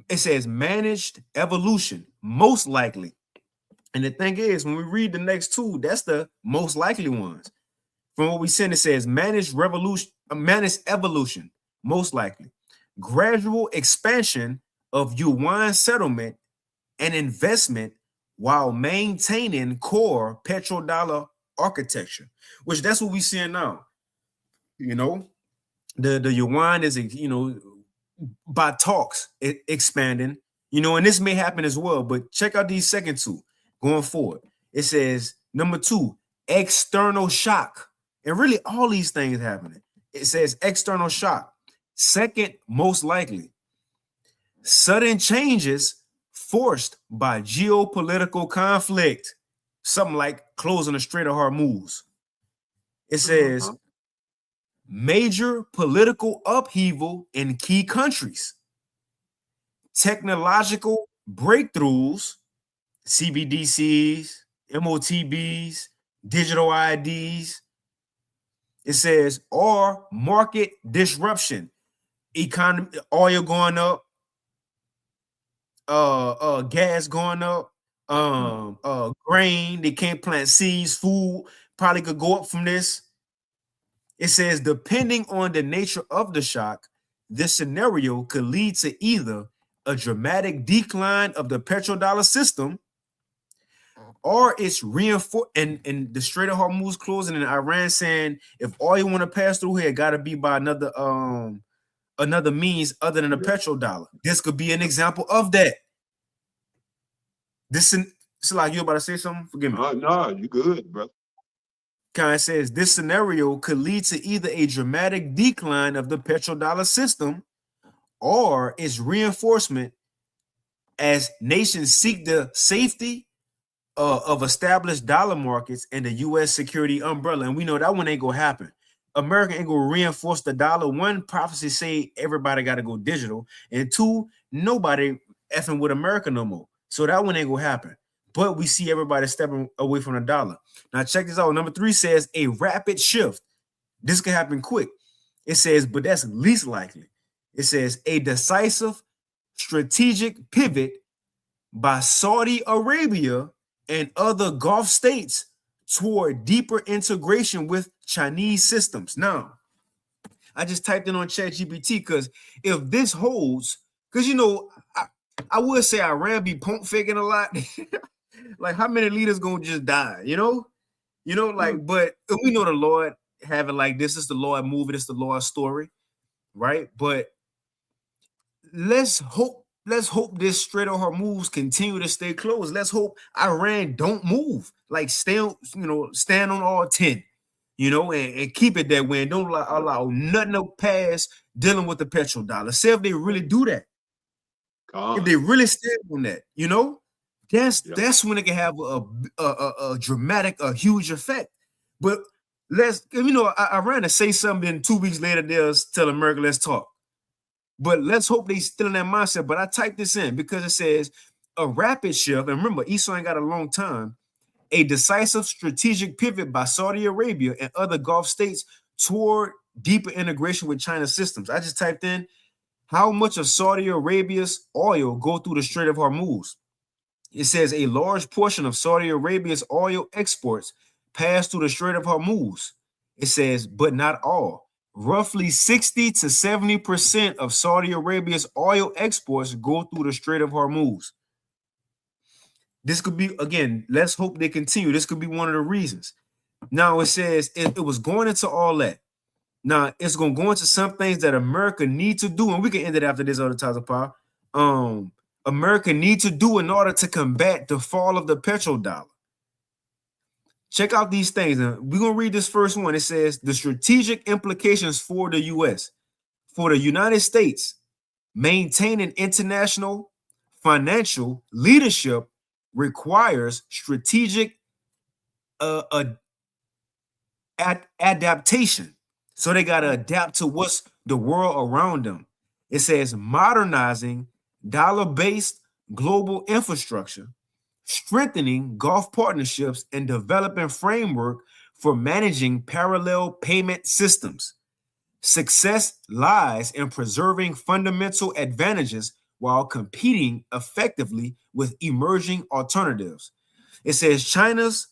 it says managed evolution, most likely. And the thing is, when we read the next 2, that's the most likely ones. From what we said, it says managed evolution, most likely. Gradual expansion of yuan settlement and investment while maintaining core petrodollar architecture, which that's what we're seeing now. The yuan is, by talks expanding, and this may happen as well. But check out these second 2 going forward. It says number 2, external shock, and really all these things happening. It says external shock. Second, most likely, sudden changes forced by geopolitical conflict, something like closing the Strait of Hormuz. It says major political upheaval in key countries, technological breakthroughs, CBDCs, MOTBs, digital IDs. It says, or market disruption, economy, oil going up, gas going up, grain, they can't plant seeds, food probably could go up from this. It says, depending on the nature of the shock, this scenario could lead to either a dramatic decline of the petrodollar system, or it's reinforced, and the Strait of Hormuz closing, and Iran saying if all you want to pass through here, got to be by another means other than a petrodollar. This could be an example of that. This is like, you about to say something? Forgive me. No, you good, bro. Kind says this scenario could lead to either a dramatic decline of the petrodollar system or its reinforcement as nations seek the safety of established dollar markets and the U.S. security umbrella. And we know that one ain't gonna happen. America ain't gonna reinforce the dollar. One, prophecy say everybody got to go digital, and two, nobody effing with America no more. So that one ain't gonna happen. But we see everybody stepping away from the dollar. Now check this out. Number 3 says a rapid shift. This could happen quick. It says, but that's least likely. It says a decisive strategic pivot by Saudi Arabia and other Gulf states toward deeper integration with Chinese systems. Now, I just typed in on ChatGPT because if this holds, because I would say Iran be pump faking a lot. Like, how many leaders gonna just die? But we know the Lord have it like this. It's the Lord movie. It's the Lord story, right? But let's hope this Strait of Hormuz continue to stay closed. Let's hope Iran don't move. Like, stand on all 10, and keep it that way. And don't allow nothing to pass dealing with the petrodollar. Say if they really do that. If they really stand on that, that's when it can have a dramatic, a huge effect. But Iran to say something, and 2 weeks later they'll tell America, let's talk. But let's hope they still in that mindset. But I typed this in because it says a rapid shift. And remember, Esau ain't got a long time. A decisive strategic pivot by Saudi Arabia and other Gulf states toward deeper integration with China's systems. I just typed in how much of Saudi Arabia's oil go through the Strait of Hormuz. It says a large portion of Saudi Arabia's oil exports pass through the Strait of Hormuz. It says, but not all. Roughly 60 to 70% of Saudi Arabia's oil exports go through the Strait of Hormuz. This could be, again, let's hope they continue. This could be one of the reasons. Now, it says it was going into all that. Now, it's going to go into some things that America needs to do, and we can end it after this other times of power. America needs to do in order to combat the fall of the petrodollar. Check out these things. And we're going to read this first one. It says the strategic implications for the U.S. For the United States, maintaining international financial leadership requires strategic adaptation. So they got to adapt to what's the world around them. It says modernizing dollar-based global infrastructure, strengthening Gulf partnerships, and developing framework for managing parallel payment systems. Success lies in preserving fundamental advantages while competing effectively with emerging alternatives. It says China's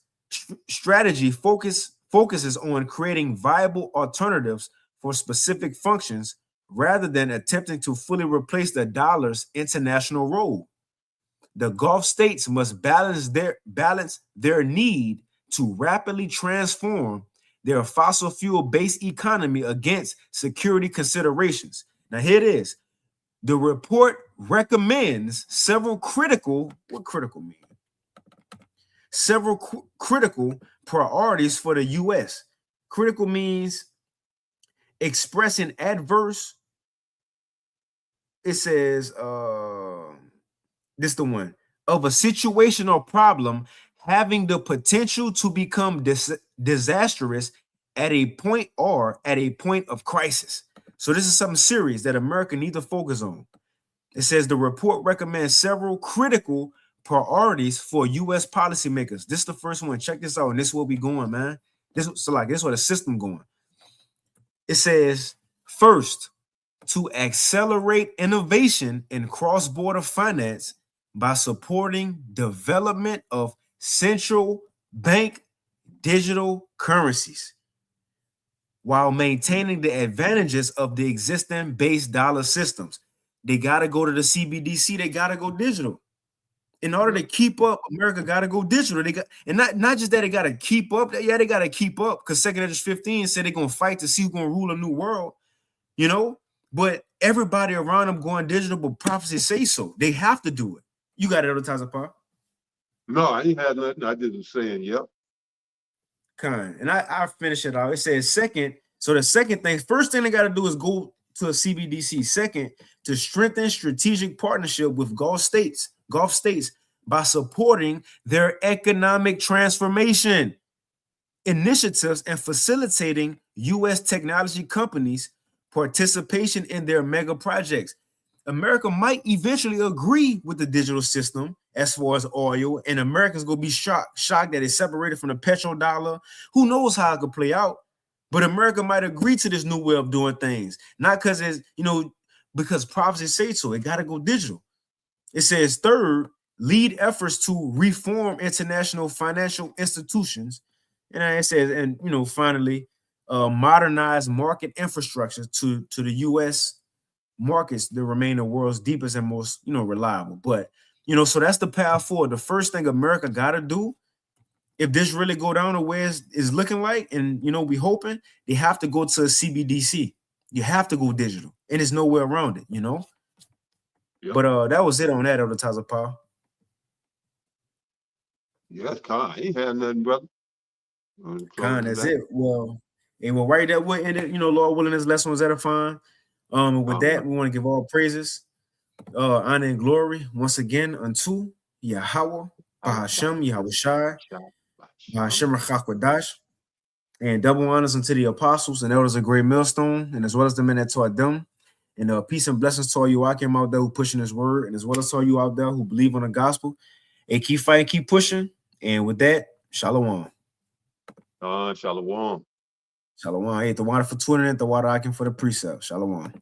strategy focuses on creating viable alternatives for specific functions rather than attempting to fully replace the dollar's international role. The Gulf states must balance their need to rapidly transform their fossil fuel-based economy against security considerations. Now, here it is. The report recommends several critical priorities for the U.S. Critical means expressing adverse. It says, this is the one, of a situation or problem having the potential to become disastrous at a point of crisis. So this is something serious that America needs to focus on. It says the report recommends several critical priorities for U.S. policymakers. This is the first one. Check this out, and this is where we going, man. This is where the system going. It says, first, to accelerate innovation in cross-border finance by supporting development of central bank digital currencies while maintaining the advantages of the existing base dollar systems. They got to go to the CBDC. They got to go digital. in order to keep up, America got to go digital. They got, and not just that they got to keep up. Yeah, they got to keep up because Second Edge 15 said they're gonna fight to see who's gonna rule a new world. You know, but everybody around them going digital, but prophecy say so. They have to do it. You got it, advertiser, Paul? No, I ain't had nothing. I just was saying, yep. Kind. And I finish it out. It says second. So the second thing, first thing they got to do is go to a CBDC. Second, to strengthen strategic partnership with Gulf states by supporting their economic transformation initiatives and facilitating U.S. technology companies' participation in their mega projects. America might eventually agree with the digital system as far as oil, and Americans gonna be shocked that it's separated from the petrodollar. Who knows how it could play out? But America might agree to this new way of doing things, not because it's, because prophecy say so. It got to go digital. It says third, lead efforts to reform international financial institutions, and it says, and finally, modernize market infrastructure to the U.S. markets that remain the world's deepest and most reliable. But so that's the path forward. The first thing America got to do, if this really go down the way it's looking like, and we hoping, they have to go to a CBDC. You have to go digital, and there's no way around it. Yep. But that was it on that, advertiser Paul. Yes, Con. I ain't had nothing, brother. Con, that's it. Well, and we'll right there we'll end it. Lord willing, this lesson was edifying. With that, we want to give all praises, honor, and glory once again unto Yahweh, Bahashem, Yahweh Shai, Bahashem Rachakwadash, and double honors unto the apostles and elders of Great Millstone, and as well as the men that taught them. And peace and blessings to all you Akim out there who pushing this word, and as well as all you out there who believe on the gospel. And keep fighting, keep pushing. And with that, shalom. Shalom. Shalom. Hey, the water for tuning in, the water Akim for the precept. Shalom.